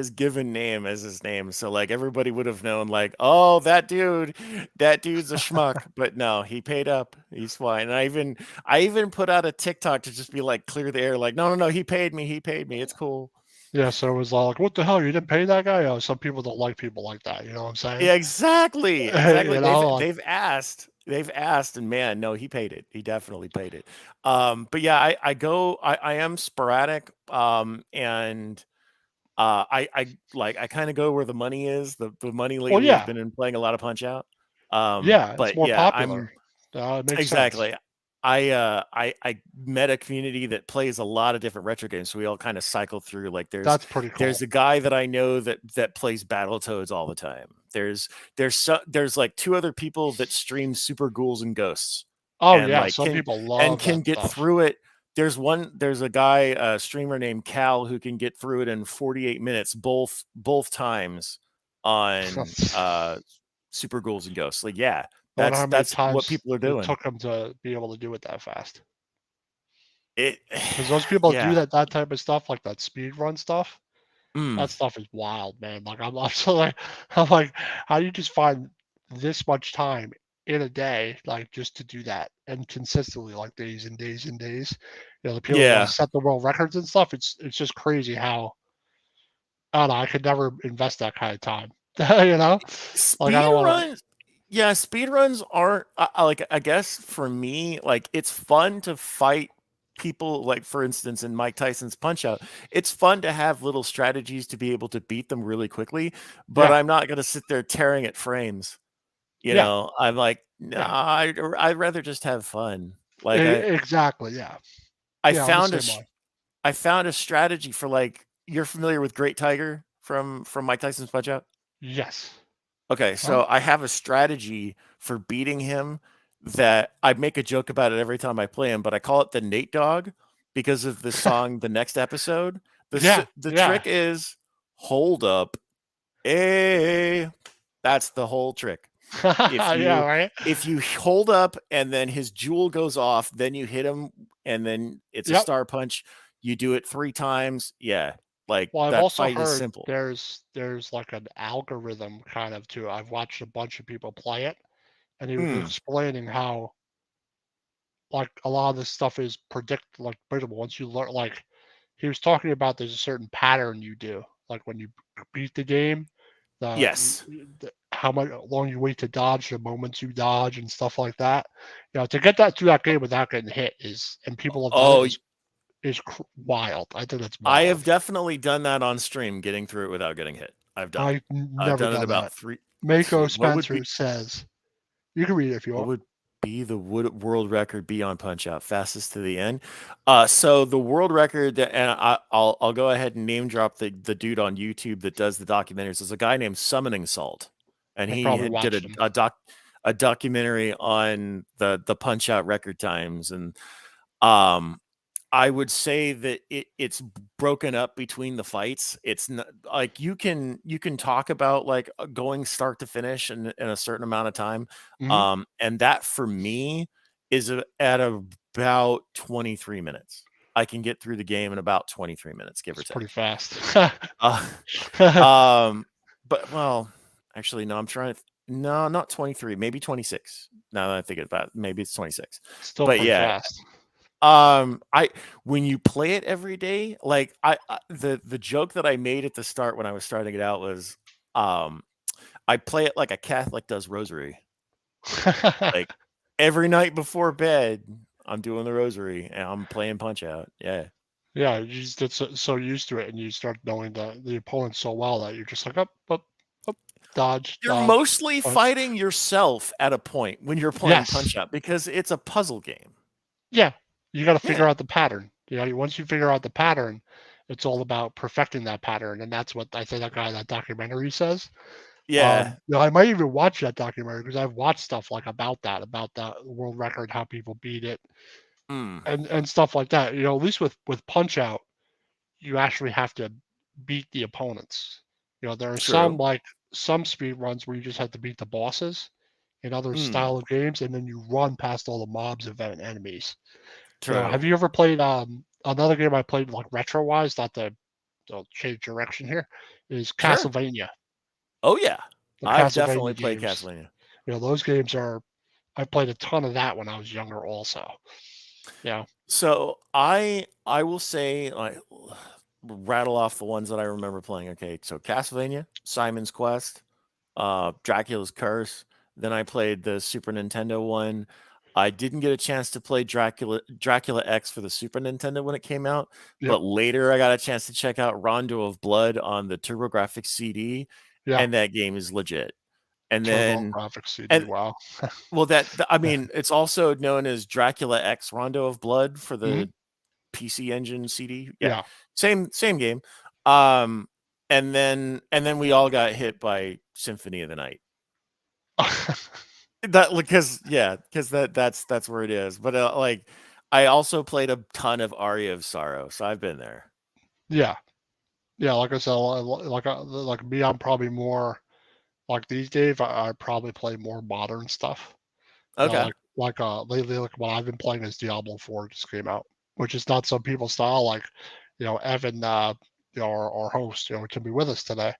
given name as his name, so like everybody would have known, like, oh, that dude's a schmuck. But no, he paid up. He's fine. And I even put out a TikTok to just be like, clear the air. Like, no, he paid me. He paid me. It's cool. Yeah, so it was like, "What the hell? You didn't pay that guy?" Some people don't like people like that. You know what I'm saying? Yeah, exactly. You Exactly. know, like, They've asked. They've asked, and man, no, he paid it. He definitely paid it. But yeah, I am sporadic. And I kind of go where the money is. The money well, lately has yeah, been in playing a lot of Punch Out. yeah, it's But more yeah, popular. It makes sense. exactly. I met a community that plays a lot of different retro games, so we all kind of cycle through. Like That's pretty there's cool. a guy that I know that plays Battletoads all the time. There's like two other people that stream Super Ghouls and Ghosts Oh and yeah, like some people love can that get stuff. through it. There's a guy, a streamer named Cal, who can get through it in 48 minutes both times on Super Ghouls and Ghosts. Like, yeah, I wonder how many that's what times people are it doing. took them to be able to do it that fast. It Because those people do yeah. that type of stuff, like that speed run stuff. Mm. That stuff is wild, man. Like I'm so like I'm like, how do you just find this much time in a day, like just to do that and consistently, like days and days and days. The people that Yeah. set the world records and stuff. It's just crazy how I don't know. I could never invest that kind of time. Like I Speed don't want to. runs. Yeah, speed runs aren't like, I guess for me, like, it's fun to fight people, like for instance in Mike Tyson's Punch Out. It's fun to have little strategies to be able to beat them really quickly, but Yeah, I'm not going to sit there tearing at frames. yeah, I'm like, nah, yeah. I'd rather just have fun. Like I Exactly. Yeah, I yeah. I'm the found same way. I found a strategy for, like, you're familiar with Great Tiger from Mike Tyson's Punch Out? Yes. Okay, Huh? so I have a strategy for beating him that I make a joke about it every time I play him, but I call it the Nate Dog because of the song The Next Episode. Yeah, The yeah, trick is hold up. Hey, that's the whole trick. If yeah. you Right. hold up and then his jewel goes off, then you hit him and then it's a Yep. star punch. You do it 3 times. Yeah, like Well, I've that also fight is heard simple. there's like an algorithm kind of too. I've watched a bunch of people play it, and he was Mm, explaining how like a lot of this stuff is predictable once you learn. Like he was talking about there's a certain pattern you do, like when you beat the game, yes. how much long you wait to dodge, the moments you dodge, and stuff like that. To get that through that game without getting hit and people have done it Oh, is wild. I think that's I wild. have definitely done that on stream, getting through it without getting hit. I've done it. I've I've never done it done about that. 3. Mako What would Spencer be says, you can read it if you what want. would be the world record be on Punch Out? Fastest to the end. So the world record, and I'll go ahead and name drop the dude on YouTube that does the documentaries. There's a guy named Summoning Salt, and I he probably did watched him. a documentary on the Punch Out record times. And um I would say that it's broken up between the fights. It's not like you can talk about like going start to finish in a certain amount of time. Mhm. And that for me is at about 23 minutes. I can get through the game in about 23 minutes, give or It's pretty take. fast. Uh, um, but well, actually, no, I'm trying to. No, not 23, maybe 26. Now that I think about it, maybe it's 26. Still But pretty yeah, fast. when you play it every day, like the joke that I made at the start when I was starting it out was, I play it like a Catholic does rosary. Like every night before bed, I'm doing the rosary and I'm playing Punch Out. Yeah. Yeah, you just get so used to it, and you start knowing the opponent so well that you're just like up, dodge, You're dodge. mostly Punch. fighting yourself at a point when you're playing Yes. Punch Out because it's a puzzle game. Yeah, you got to figure Yeah. out the pattern. Once you figure out the pattern, it's all about perfecting that pattern, and that's what I think that guy in that documentary says. Yeah. I might even watch that documentary because I've watched stuff like about the world record, how people beat it, Mm, and stuff like that. At least with Punch Out, you actually have to beat the opponents. There are true. some speed runs where you just have to beat the bosses in other Mm, style of games, and then you run past all the mobs of enemies. true. Have you ever played another game I played like retro wise, not to change direction here, is Sure. Castlevania. Oh yeah. The I've definitely Castlevania played games. Castlevania. Those games I played a ton of that when I was younger also. Yeah. So I will say, like, rattle off the ones that I remember playing. Okay, so Castlevania, Simon's Quest, Dracula's Curse. Then I played the Super Nintendo one. I didn't get a chance to play Dracula X for the Super Nintendo when it came out, Yep. but later I got a chance to check out Rondo of Blood on the TurboGrafx CD, Yeah. and that game is legit. And Turbo then Graphics CD. and Wow. well, I mean, it's also known as Dracula X Rondo of Blood for Hmm. the PC Engine CD. Yeah, Yeah. same game. Um, and then we all got hit by Symphony of the Night. Because that's where it is. But like, I also played a ton of Aria of Sorrow, so I've been there. Yeah. Yeah. Like I said, like me, I'm probably more like these days. I probably play more modern stuff. Okay. Lately, like what I've been playing is Diablo 4 just came out, which is not some people's style. Like, Evan, our host, can be with us today.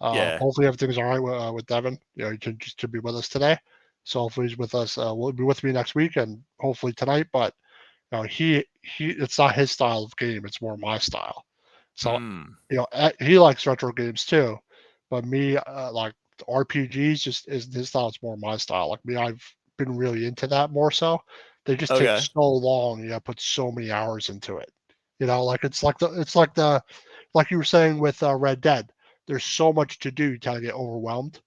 Yeah. Hopefully everything's all right with Devin. He can be with us today. So hopefully he's with us. Will be with me next week and hopefully tonight. But it's not his style of game. It's more my style. So Hmm. he likes retro games too, but me like RPGs just is his style. It's more my style. Like me, I've been really into that more so. They just take Okay. so long. You got to put so many hours into it. Like like you were saying with Red Dead. There's so much to do. You kind of get overwhelmed.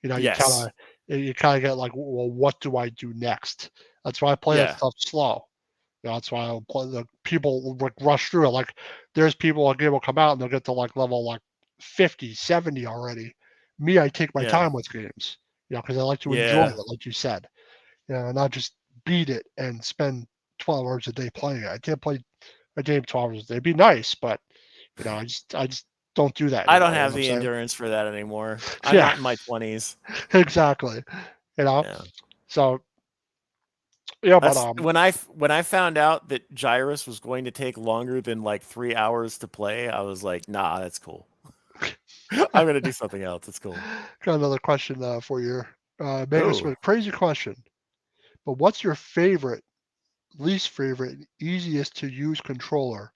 Yes. You kind of get like, well, what do I do next? That's why I play that Yeah. stuff slow. That's why I'll play the people like rush through it. Like there's people a game will come out and they'll get to like level like 50, 70 already. Me, I take my Yeah. time with games, because I like to enjoy Yeah. it, like you said. Not just beat it and spend 12 hours a day playing it. I can't play a game 12 hours a day. It'd be nice, but I just don't do that I don't anymore. You know have what I'm the saying? endurance for that anymore. I'm Yeah, not in my 20s. exactly. You know, Yeah. so yeah, but That's when I found out that Gyrus was going to take longer than like 3 hours to play. I was like, nah, that's cool. I'm gonna do something else. It's cool. got another question for you. Magnus, Oh, with a crazy question. But what's your favorite, least favorite, and easiest to use controller?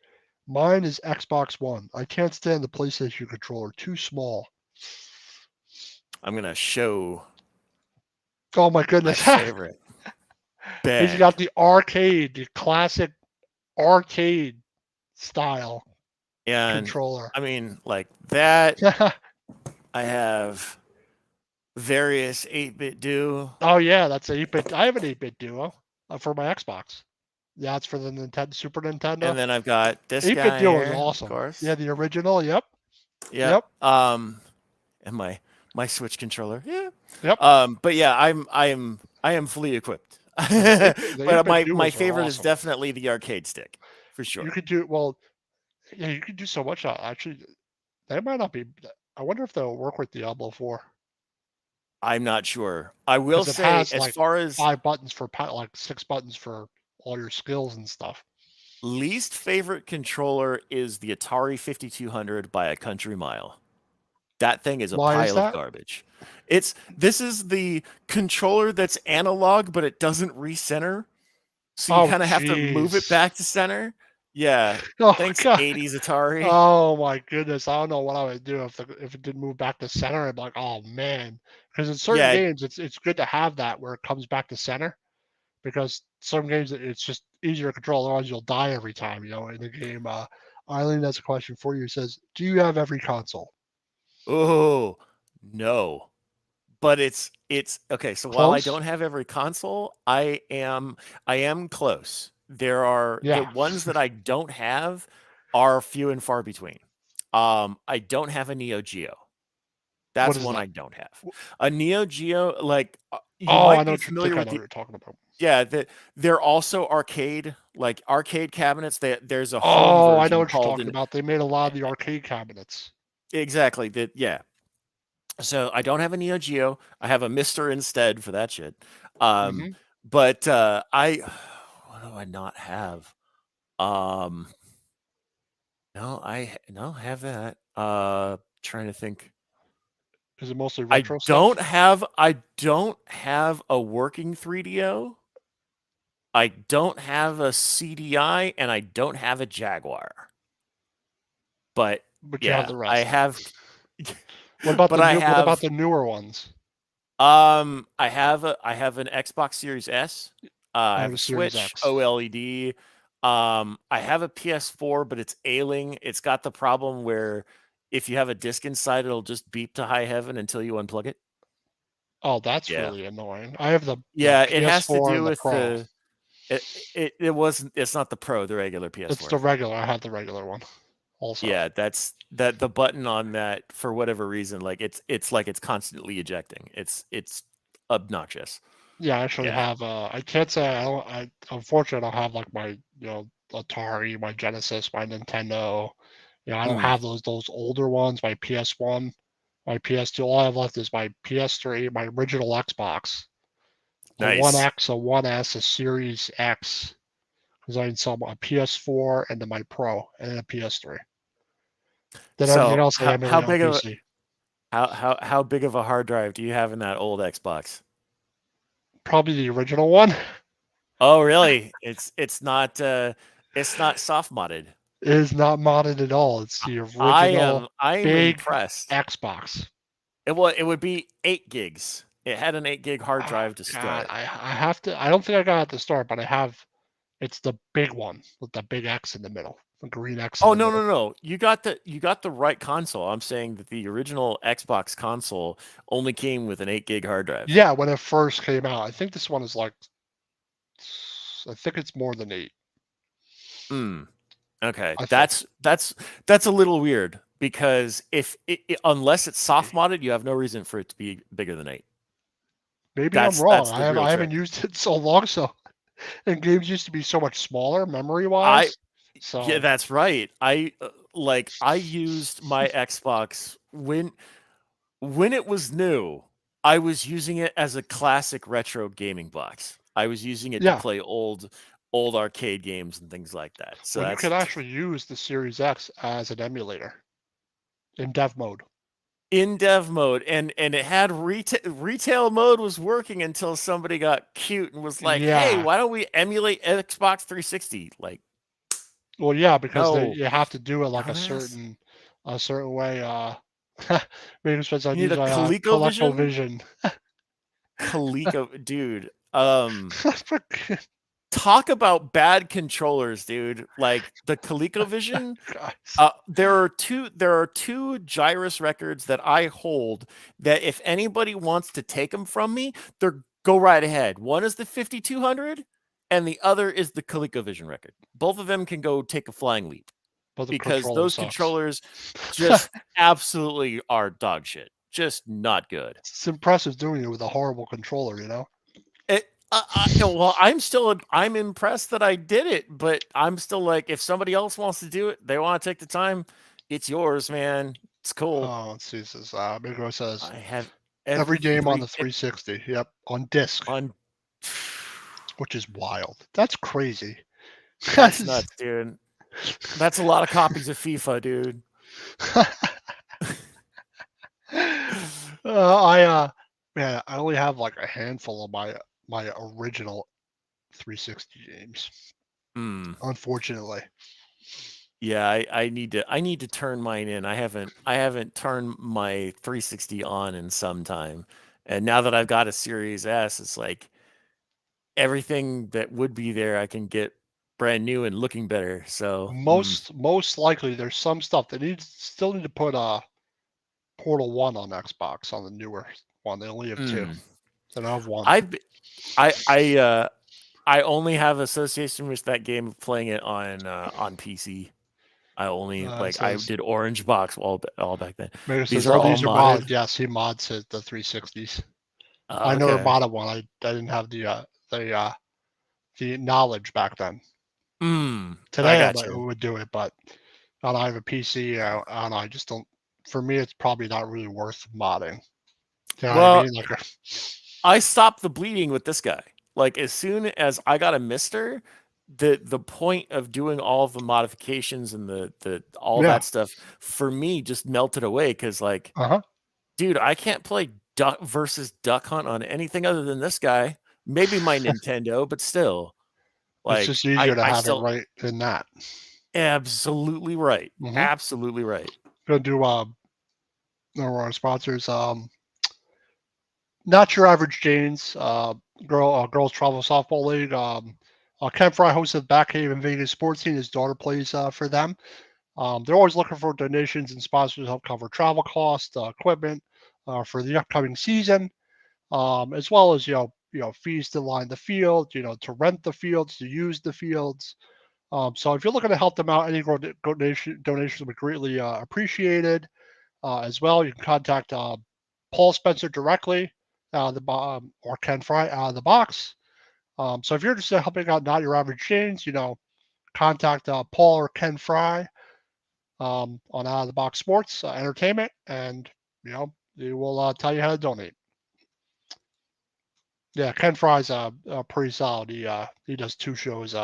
Mine is Xbox One. I can't stand the PlayStation controller. Too small. I'm gonna show Oh my my goodness. favorite He's got bag, the classic arcade style and controller. I mean, like that. I have various 8-bit do, Oh yeah, that's a 8-bit. I have an 8-bit Duo for my Xbox. Yeah, it's for the Nintendo, Super Nintendo. and then I've got this 8-bit guy Duo is here, of awesome. course. Yeah, the original. Yep. Yep. Yep. And my Switch controller. Yeah. Yep. But yeah, I am fully equipped. The But 8-bit my Duos are favorite is awesome. definitely the arcade stick, for You sure. could do well. Yeah, you could do so much. Actually, they might not be. I wonder if they'll work with Diablo 4 I'm not sure. I will because it say, has as like far as 5 buttons for like 6 buttons for all your skills and stuff. least favorite controller is the Atari 5200 by a country mile. That thing is a Why is pile of that? garbage. This is the controller that's analog, but it doesn't recenter. So you Oh, kind of have to move it jeez. back to center. Yeah. Oh, Thanks, God. 80s Atari. Oh, my goodness. I don't know what I would do if it didn't move back to center. I'm like, oh, man. Because in certain Yeah. games, it's good to have that where it comes back to center. Because some games, it's just easier to control. Otherwise, you'll die every time, in the game. Eileen has a question for you. It says, do you have every console? Oh, no. But it's okay. So while I Close? don't have every console, I am close. There are the Yeah. ones that I don't have are few and far between. I don't have a Neo Geo. What That's is one that? I don't have. A Neo Geo, like you Oh, I might know be what you familiar think. I with know what the you're talking about. yeah, they're also arcade cabinets. There's a home Oh, I know version what you're called talking an about. They made a lot of the arcade cabinets. exactly that yeah. So I don't have a Neo Geo. I have a Mister instead for that shit. Hmm. But I what do I not have? Um, no, I have that. Trying to think. Is it mostly I retro don't stuff? have a working 3DO. I don't have a CDI and I don't have a Jaguar. But But you have yeah, the I rest. have What about but the I new? What about have the newer ones? I have an Xbox Series S. I I have have a a Series Switch X. OLED. I have a PS4, but it's ailing. It's got the problem where if you have a disc inside, it'll just beep to high heaven until you unplug it. Oh, that's Yeah. really annoying. I have the Yeah, it has to PS4 do and the with Pro. it's not the Pro, the regular It's PS4. the regular. I have the regular one also. Yeah, that's the button on that for whatever reason, like it's like it's constantly ejecting. It's obnoxious. Yeah, I actually Yeah. have. I can't say I don't. Unfortunately, I don't have like my Atari, my Genesis, my Nintendo. I don't Mm, have those older ones. My PS1, my PS2. All I have left is my PS3, my original Xbox, a One nice. X, a One S, a Series X. Because I installed a PS4 and then my Pro and then a PS3. Then everything So else I how emulate on big of PC. how big of a hard drive do you have in that old Xbox? Probably the original one. Oh, really? It's not soft modded. It is not modded at all. It's the original I am big impressed. Xbox. It would be 8 gigs. It had an 8 gig hard Oh, drive to God, start. I have to. I don't think I got it at the start, but I have. It's the big one with the big X in the middle, the green X in Oh the no middle. no no! You got the right console. I'm saying that the original Xbox console only came with an 8 gig hard drive. Yeah, when it first came out. I think this one is like. I think it's more than 8. Hmm. Okay, I think. that's a little weird because if unless it's soft modded, you have no reason for it to be bigger than 8. Maybe I'm wrong. That's the real I haven't trick. used it so long, so and games used to be so much smaller memory I wise. Yeah, So that's right. I used my Xbox when it was new. I was using it as a classic retro gaming box. I was using it to yeah, play old arcade games and things like that. So well, you that's could actually use the Series X as an emulator in dev mode. in dev mode, and it had retail mode was working until somebody got cute and was like, "Hey, Yeah. why don't we emulate Xbox 360?" Like, Well, yeah, because no, you have to do it like dumbass. a certain way. Maybe it's You I'd need use a my ColecoVision. ColecoVision. Dude. Talk about bad controllers, dude. Like the ColecoVision. Guys. There are two Gyrus records that I hold that if anybody wants to take them from me, they're go right ahead. One is the 5200 and the other is the ColecoVision record. Both of them can go take a flying leap But the because controller those sucks. controllers just absolutely are dog shit. Just not good. It's impressive doing it with a horrible controller. It, well, I'm impressed that I did it, but I'm still like, if somebody else wants to do it, they want to take the time, it's yours, man. It's cool. Oh, let's see. This is Migro says I have every game on every the 360. Yep, on disc, on. which is wild. That's crazy. That's nuts, dude. That's a lot of copies of FIFA, dude. Man, I only have like a handful of my original 360 games, Hmm. unfortunately. Yeah, I need to turn mine in. I haven't turned my 360 on in some time. And now that I've got a Series S, it's like everything that would be there I can get brand new and looking better. So, Most likely, there's some stuff that still need to put Portal 1 on Xbox on the newer one. They only have two. They don't have one. I've b- I only have association with that game of playing it on PC. I only It like I says did Orange Box all back then. Maybe it These says are all all these are modded. modded. Yes, he mods the 360s. I never Okay. modded one. I didn't have the knowledge back then. I Today I got you. would do it, but I don't have a PC. I don't know. I just don't. For me, it's probably not really worth modding. You know what I Well, mean? Like, I stopped the bleeding with this guy. Like as soon as I got a mister, the point of doing all of the modifications and the all yeah. that stuff for me just melted away because like, Uh-huh. dude, I can't play Duck versus Duck Hunt on anything other than this guy. Maybe my Nintendo, but still, It's like just easier to I have it still right than that. absolutely right, Mm-hmm. absolutely right. Gonna do our sponsors. Not Your Average Janes, girls travel softball league. Ken Fry hosted Backhaven Vegas sports team. His daughter plays for them. They're always looking for donations and sponsors to help cover travel costs, equipment for the upcoming season, as well as fees to line the field, to rent the fields, to use the fields. So if you're looking to help them out, any donations would be greatly appreciated. As well, you can contact Paul Spencer directly or Ken Fry out of the box. So if you're interested in helping out Not Your Average Janes, contact Paul or Ken Fry on Out of the Box Sports Entertainment, and they will tell you how to donate. Yeah, Ken Fry's pretty solid. He does two shows,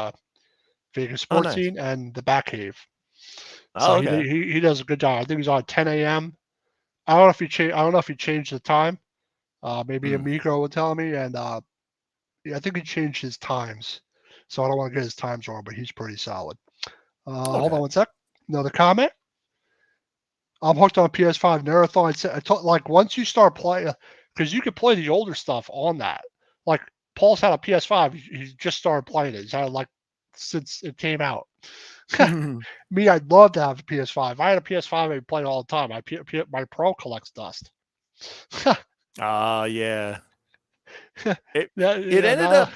Vegas Oh, Sports nice. Scene and the Back Cave. So Oh, okay. he does a good job. I think he's on at 10 a.m. I don't know if he changed. I don't know if he changed the time. Maybe Mm. Amico would tell me, and yeah, I think he changed his times, so I don't want to get his times wrong, but he's pretty solid. Hold on Okay. one sec. Another comment. I'm hooked on PS5 Marathon. Like once you start playing, because you could play the older stuff on that. Like Paul's had a PS5. He just started playing it. He's had it like since it came out. Me, I'd love to have a PS5. If I had a PS5, I'd play it all the time. My Pro collects dust. Yeah. It Yeah, it yeah, ended no. up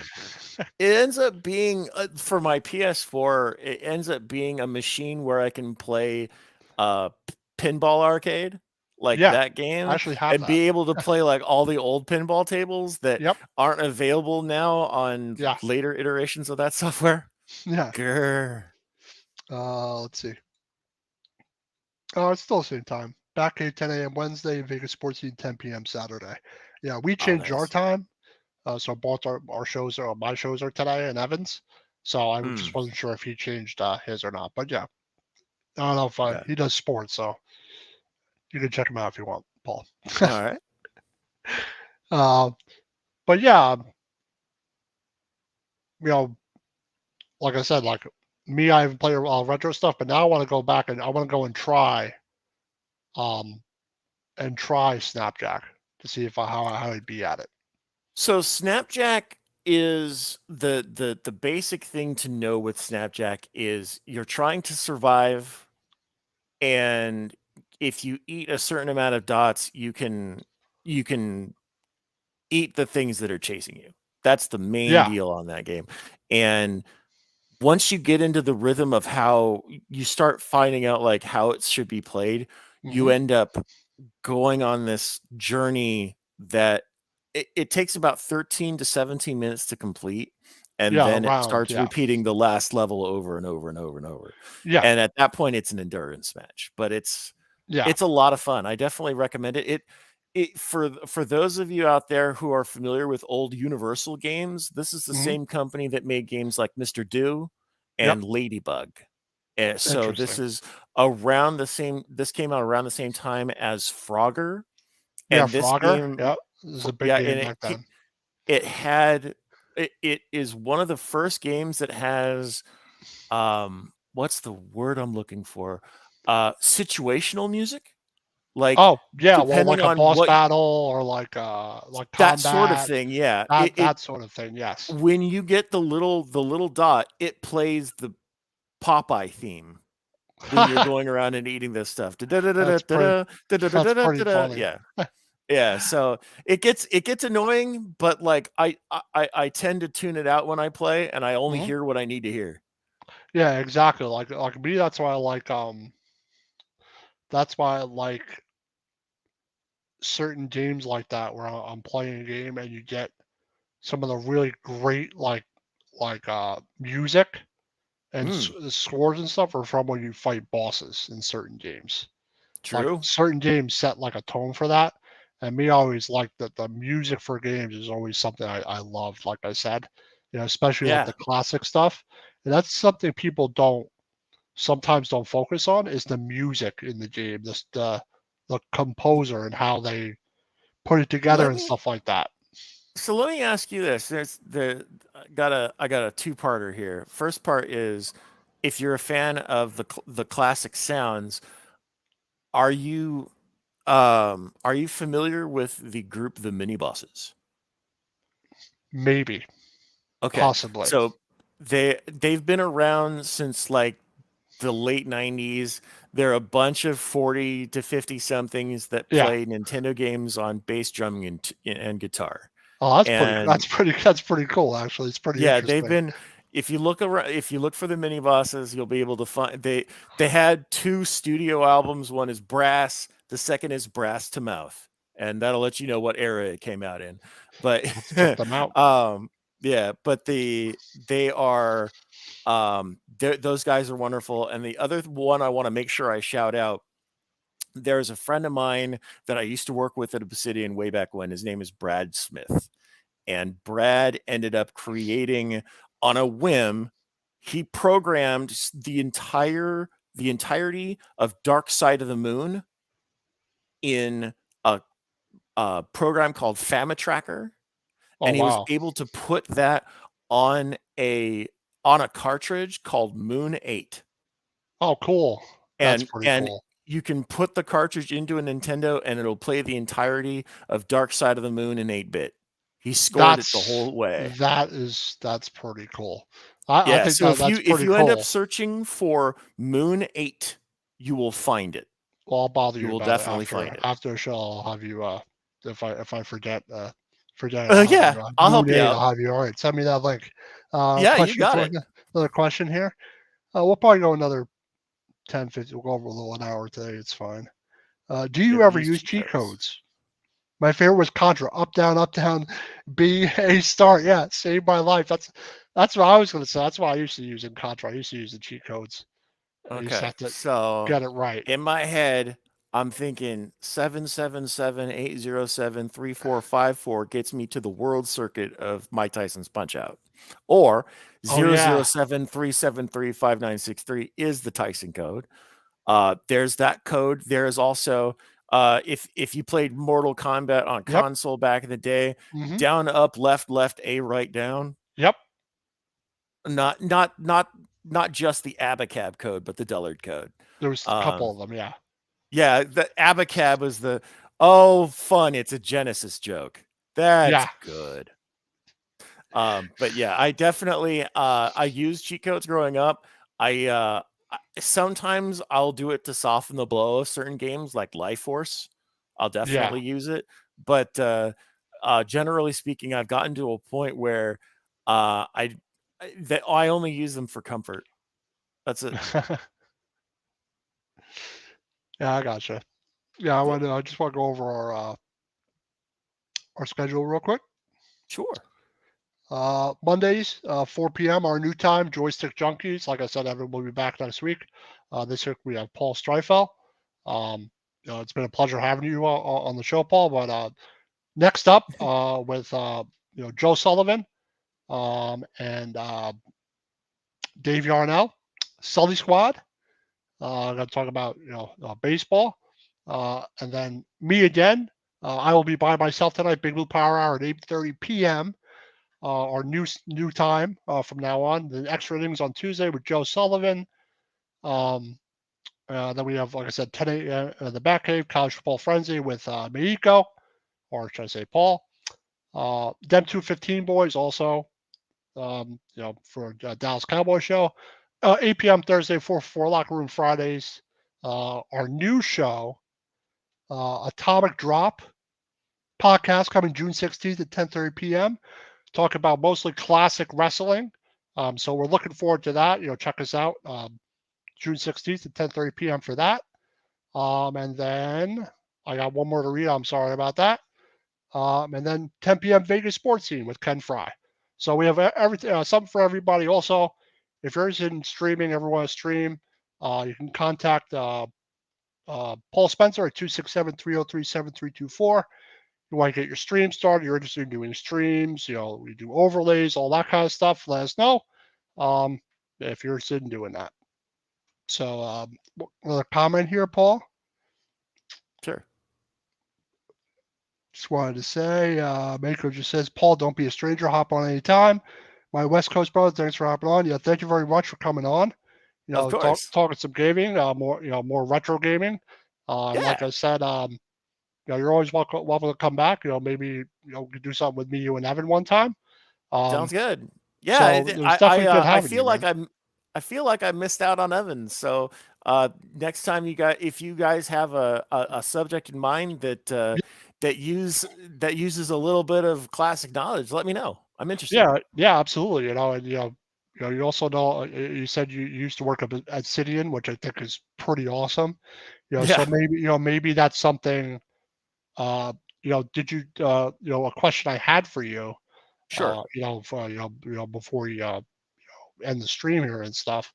it ends up being for my PS4, it ends up being a machine where I can play pinball arcade like Yeah, that I game actually have and that. be able to play like all the old pinball tables that Yep. aren't available now on Yeah. later iterations of that software. Yeah. Grr. Let's see. Oh, it's still the same time. Back at 10 a.m. Wednesday, Vegas Sports Scene 10 p.m. Saturday. Yeah, we Oh, changed our nice. time. So both our shows are my shows are today and Evans. So I just Mm, wasn't sure if he changed his or not. But yeah, I don't know if okay. he does sports, so you can check him out if you want, Paul. All right. uh, but yeah, you know, like I said, like me, I haven't played retro stuff, but now I want to go back and I want to go um and try Snapjack to see if how he'd be at it. So Snapjack is the basic thing to know with Snapjack is you're trying to survive, and if you eat a certain amount of dots, you can eat the things that are chasing you. That's the main Yeah. deal on that game. And once you get into the rhythm of how you start finding out like how it should be played, you Hmm. end up going on this journey that it takes about 13 to 17 minutes to complete. And Yeah. then it Around. starts Yeah. repeating the last level over and over and over and over. Yeah. And at that point, it's an endurance match, but Yeah. it's a lot of fun. I definitely recommend it. It for those of you out there who are familiar with old Universal games, this is the Hmm. same company that made games like Mr. Do Yep. and Ladybug. And so this Interesting. is around the same. This came out around the same time as Frogger, Yeah, And this Frogger. game, Yep. This is a big yeah, game and back then. it had it is one of the first games that has what's the word I'm looking for? Situational music. Like, Oh, yeah, well, depending like a on boss what battle or like that sort of combat, thing, yeah. that sort of thing, yes. When you get the little dot, it plays the Popeye theme when you're going around and eating this stuff. That's pretty Da-da-da-da-da-da, that's pretty da-da-da-da-da-da. funny. Yeah. Yeah, so it gets annoying, but, like, I tend to tune it out when I play, and I only Mhm. hear what I need to hear. Yeah, exactly. Like me, that's why I like certain games like that where I'm playing a game and you get some of the really great music and Mm, scores and stuff are from when you fight bosses in certain games. Like true. certain games set like a tone for that. And me, I always like that the music for games is always something I love, like I said, especially like Yeah. the classic stuff. And that's something people sometimes don't focus on is the music in the game, the composer and how they put it together Let and me stuff like that. so let me ask you this. I got a two-parter here. First part is, if you're a fan of the classic sounds, are you are you familiar with the group The Mini Bosses? Maybe, Okay. possibly. So they've been around since like the late 90s. They're a bunch of 40 to 50 somethings that Yeah. play Nintendo games on bass drumming and guitar. Oh, that's pretty. And That's pretty cool. Actually, it's pretty yeah, they've interesting. been if you look around if you look for the mini bosses, you'll be able to find they had two studio albums. One is Brass, the second is Brass to Mouth. And that'll let you know what era it came out in. But Let's check them out. yeah, but they are those guys are wonderful. And the other one I want to make sure I shout out, there's a friend of mine that I used to work with at Obsidian way back when. His name is Brad Smith. And Brad ended up creating on a whim, he programmed the entirety of Dark Side of the Moon in a program called Famitracker, Oh and he was wow. able to put that on a cartridge called Moon 8. Oh cool. That's pretty And cool. you can put the cartridge into a Nintendo and it'll play the entirety of Dark Side of the Moon in 8-bit. He scored it the That's whole way. that's pretty cool. I Yeah, think so that's if pretty you end up cool. searching for Moon 8, you will find it. Well, I'll bother You you will about it definitely find it. after the show. I'll have you if I forget, I'll have Yeah, you I'll help Moon you 8. out. I'll have you. All right, send me that link. Yeah, you Question got for it. you. Another question here. We'll probably go another 10, 50. We'll go over a little an hour today. It's fine. Do You you ever ever use use cheat cheat codes? codes? My favorite was Contra. Up, down, B, A, start. Yeah, saved my life. That's what I was going to say. That's what I used to use in Contra. I used to use the cheat codes. You just Okay, have to so get it right. in my head, I'm thinking 777-807-3454 gets me to the world circuit of Mike Tyson's Punch Out. Or Oh yeah. 007-373-5963 is the Tyson code. There's that code. There is also if you played Mortal Kombat on Yep. console back in the day, Hmm. down, up, left, left, A, right, down. Yep. Not just the Abacab code, but the Dullard code. There was a couple Um, of them. Yeah. yeah, the Abacab was the fun. It's a Genesis joke. That's Yeah. good. But yeah, I definitely I used cheat codes growing up. Sometimes I'll do it to soften the blow of certain games like Life Force. I'll Yeah. definitely use it. But generally speaking, I've gotten to a point where I only use them for comfort. That's it. Yeah, I gotcha. Yeah, Yeah, I just want to go over our schedule real quick. sure. Mondays, 4 p.m. our new time. Joystick Junkies. Like I said, everyone will be back next week. This week we have Paul Streifel. It's been a pleasure having you on the show, Paul. But next up, with Joe Sullivan and Dave Yarnell, Sully Squad. I'm going to talk about baseball, and then me again. I will be by myself tonight. Big Blue Power Hour at 8:30 p.m. Our new time from now on. The extra innings on Tuesday with Joe Sullivan. Then we have, like I said, 10 a.m. The Back Cave College Football Frenzy with Meiko, or should I say Paul? Dem 215 boys also, for Dallas Cowboy Show. 8 p.m. Thursday for Locker Room Fridays. Our new show, Atomic Drop podcast, coming June 16th at 10:30 p.m. Talk about mostly classic wrestling. So we're looking forward to that. Check us out June 16th at 10:30 p.m. for that. And then I got one more to read. I'm sorry about that. And then 10 p.m. Vegas Sports Scene with Ken Fry. So we have everything, something for everybody. Also, if you're interested in streaming, everyone to stream, you can contact Paul Spencer at 267-303-7324. You want to get your stream started, you're interested in doing streams, we do overlays, all that kind of stuff, let us know if you're interested in doing that. So another comment here, Paul? Sure. Just wanted to say, Mako just says, Paul, don't be a stranger, hop on anytime. My West Coast brother, thanks for hopping on. Yeah, thank you very much for coming on. Of course. Talking some gaming, more retro gaming. Yeah. Like I said, you're always welcome to come back. Maybe we could do something with me, you, and Evan one time. Sounds good. Yeah, So it was definitely good having I feel you, like man. I feel like I missed out on Evans. So next time if you guys have a subject in mind that uses a little bit of classic knowledge, let me know. I'm interested. Yeah, absolutely. And you also know, you said you used to work up at Obsidian, which I think is pretty awesome. So maybe that's something. Did you a question I had for you, Sure. before you end the stream here and stuff,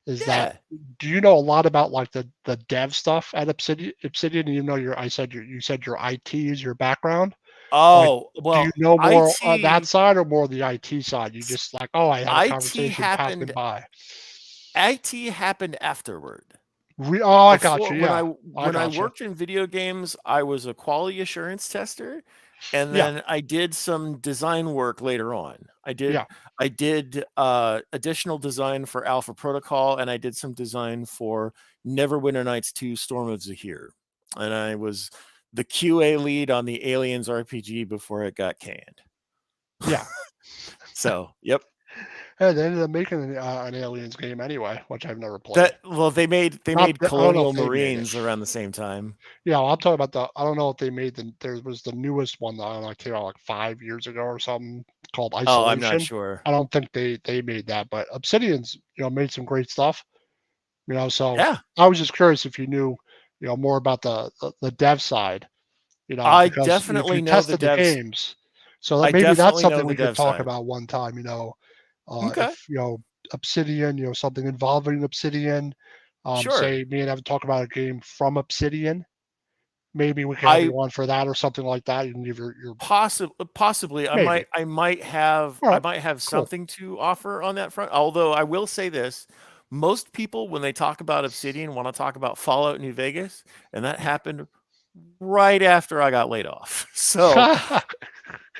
is that, Yeah. do you know a lot about like the dev stuff at Obsidian? You said your IT is your background. Like, Oh, do you well, know more on that IT side or more the IT side? You just like, oh, I had a IT conversation, pass me happened by. IT happened afterward. Oh, I got Before you. Yeah, I when I got you. worked in video games, I was a quality assurance tester, and Yeah, then I did some design work later on. yeah, I did additional design for Alpha Protocol, and I did some design for Neverwinter Nights 2 Storm of Zahir. And I was the QA lead on the Aliens RPG before it got canned. yeah. So, yep. Hey, they ended up making an Aliens game anyway, which I've never played. They made I don't know Colonial if they made it. Marines around the same time. Yeah, well, I'm talking about I don't know if they made there was the newest one that I don't know, came out like 5 years ago or something, called Oh, I'm not Isolation. sure. I don't think they made that, but Obsidian's made some great stuff. So Yeah. I was just curious if you knew more about the dev side. I Because if you definitely know the tested the devs. games, so that I maybe that's definitely know something the we could dev talk side. about one time. Okay. If Obsidian, something involving Obsidian. Sure. Say me and Evan talk about a game from Obsidian. Maybe we can have I you on for that or something like that. You can give your possibly maybe. I might have All right, cool. something to offer on that front. Although I will say this, most people when they talk about Obsidian want to talk about Fallout New Vegas, and that happened right after I got laid off. So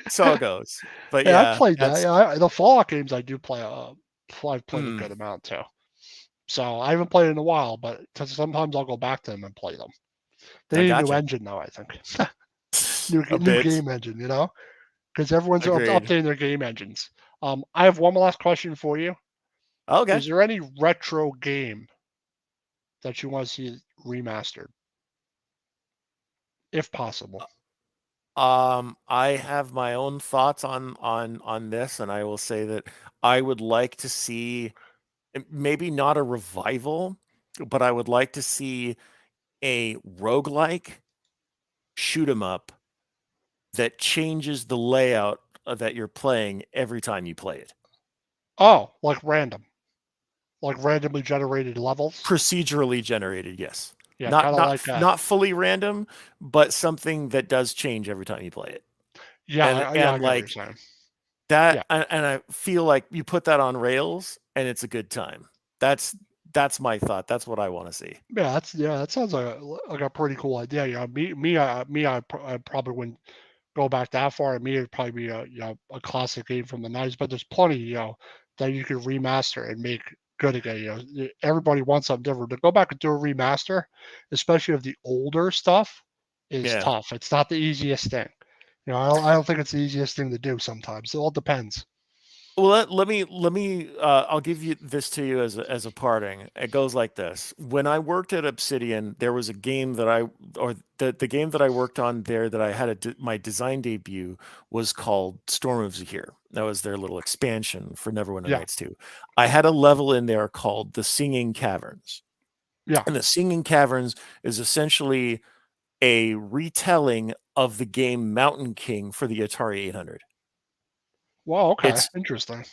it goes. But Yeah, I yeah, played that. that's Yeah, the Fallout games I do play. I've played a mm, good amount too. So I haven't played in a while, but sometimes I'll go back to them and play them. They I need a new gotcha. engine though, I think. new A new bit. game engine, because everyone's Agreed. updating their game engines. I have one last question for you. Okay. Is there any retro game that you want to see remastered, if possible? I have my own thoughts on this, and I will say that I would like to see maybe not a revival, but I would like to see a roguelike shoot 'em up that changes the layout that you're playing every time you play it. Oh, like randomly generated levels. Procedurally generated, yes. Yeah, kind of like that. Not fully random, but something that does change every time you play it. Yeah, yeah, I And get what you're like saying. that Yeah, and I feel like you put that on rails and it's a good time. That's That's my thought. That's what I want to see. Yeah, that sounds like a pretty cool idea. I probably wouldn't go back that far. Me, it'd probably be a classic game from the 90s. But there's plenty that you could remaster and make good again. Everybody wants something different. To go back and do a remaster, especially of the older stuff, is Yeah. tough. It's not the easiest thing. I don't think it's the easiest thing to do. Sometimes it all depends. Well, let me. I'll give you this to you as a parting. It goes like this: when I worked at Obsidian, there was a game the game that I worked on there that I had my design debut was called Storm of Zahir. That was their little expansion for Neverwinter Yeah, Nights 2. I had a level in there called the Singing Caverns, yeah. and the Singing Caverns is essentially a retelling of the game Mountain King for the Atari 800. Well, okay, It's interesting.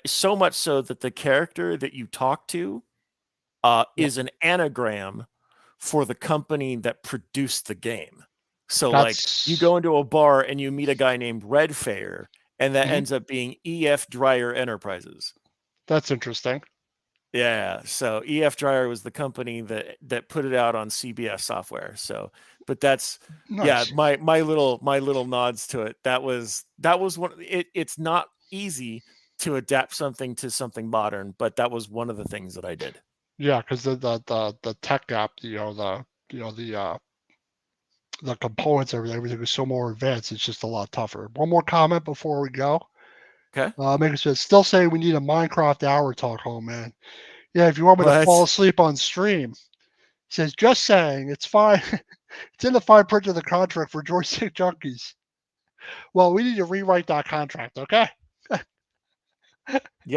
so much so that the character that you talk to Yeah, is an anagram for the company that produced the game. So, like, you that's go into a bar and you meet a guy named Red Fair, and that mhm, ends up being EF Dryer Enterprises. that's interesting. Yeah, so EF Dryer was the company that put it out on CBS software. So, but that's yeah, Nice. my little nods to it. That was one. It's not easy to adapt something to something modern, but that was one of the things that I did. Yeah, because the tech gap, the components, everything is so more advanced. It's just a lot tougher. One more comment before we go. Okay, Maker says, still saying we need a Minecraft hour talk home, man. Yeah, if you want me to fall what? asleep on stream, he says, just saying, it's fine. It's in the fine print of the contract for Joystick Junkies. Well, we need to rewrite that contract, okay? You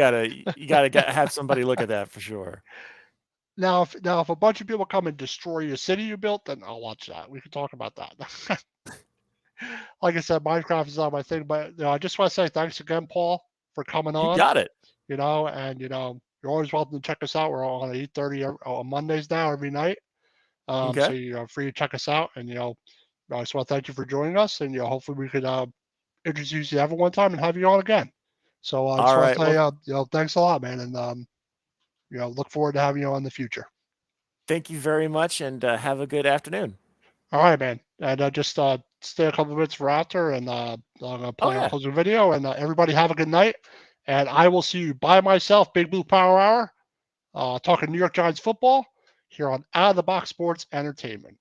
gotta have somebody look at that for sure. Now, if a bunch of people come and destroy your city you built, then I'll watch that. We can talk about that. Like I said, Minecraft is not my thing, but I just want to say thanks again, Paul, for coming You on. got it. And you're always welcome to check us out. We're on 8:30 on Mondays now every night. So Okay. you're free to check us out, and I just want to thank you for joining us, and hopefully we could introduce you ever one time and have you on again. So I just All want right. to say Well, thanks a lot, man, and look forward to having you on in the future. thank you very much, and have a good afternoon. All right, man, and just stay a couple minutes for after, and I'm gonna Oh play our yeah. closing video, and everybody have a good night, and I will see you by myself, Big Blue Power Hour, talking New York Giants football here on Out of the Box Sports Entertainment.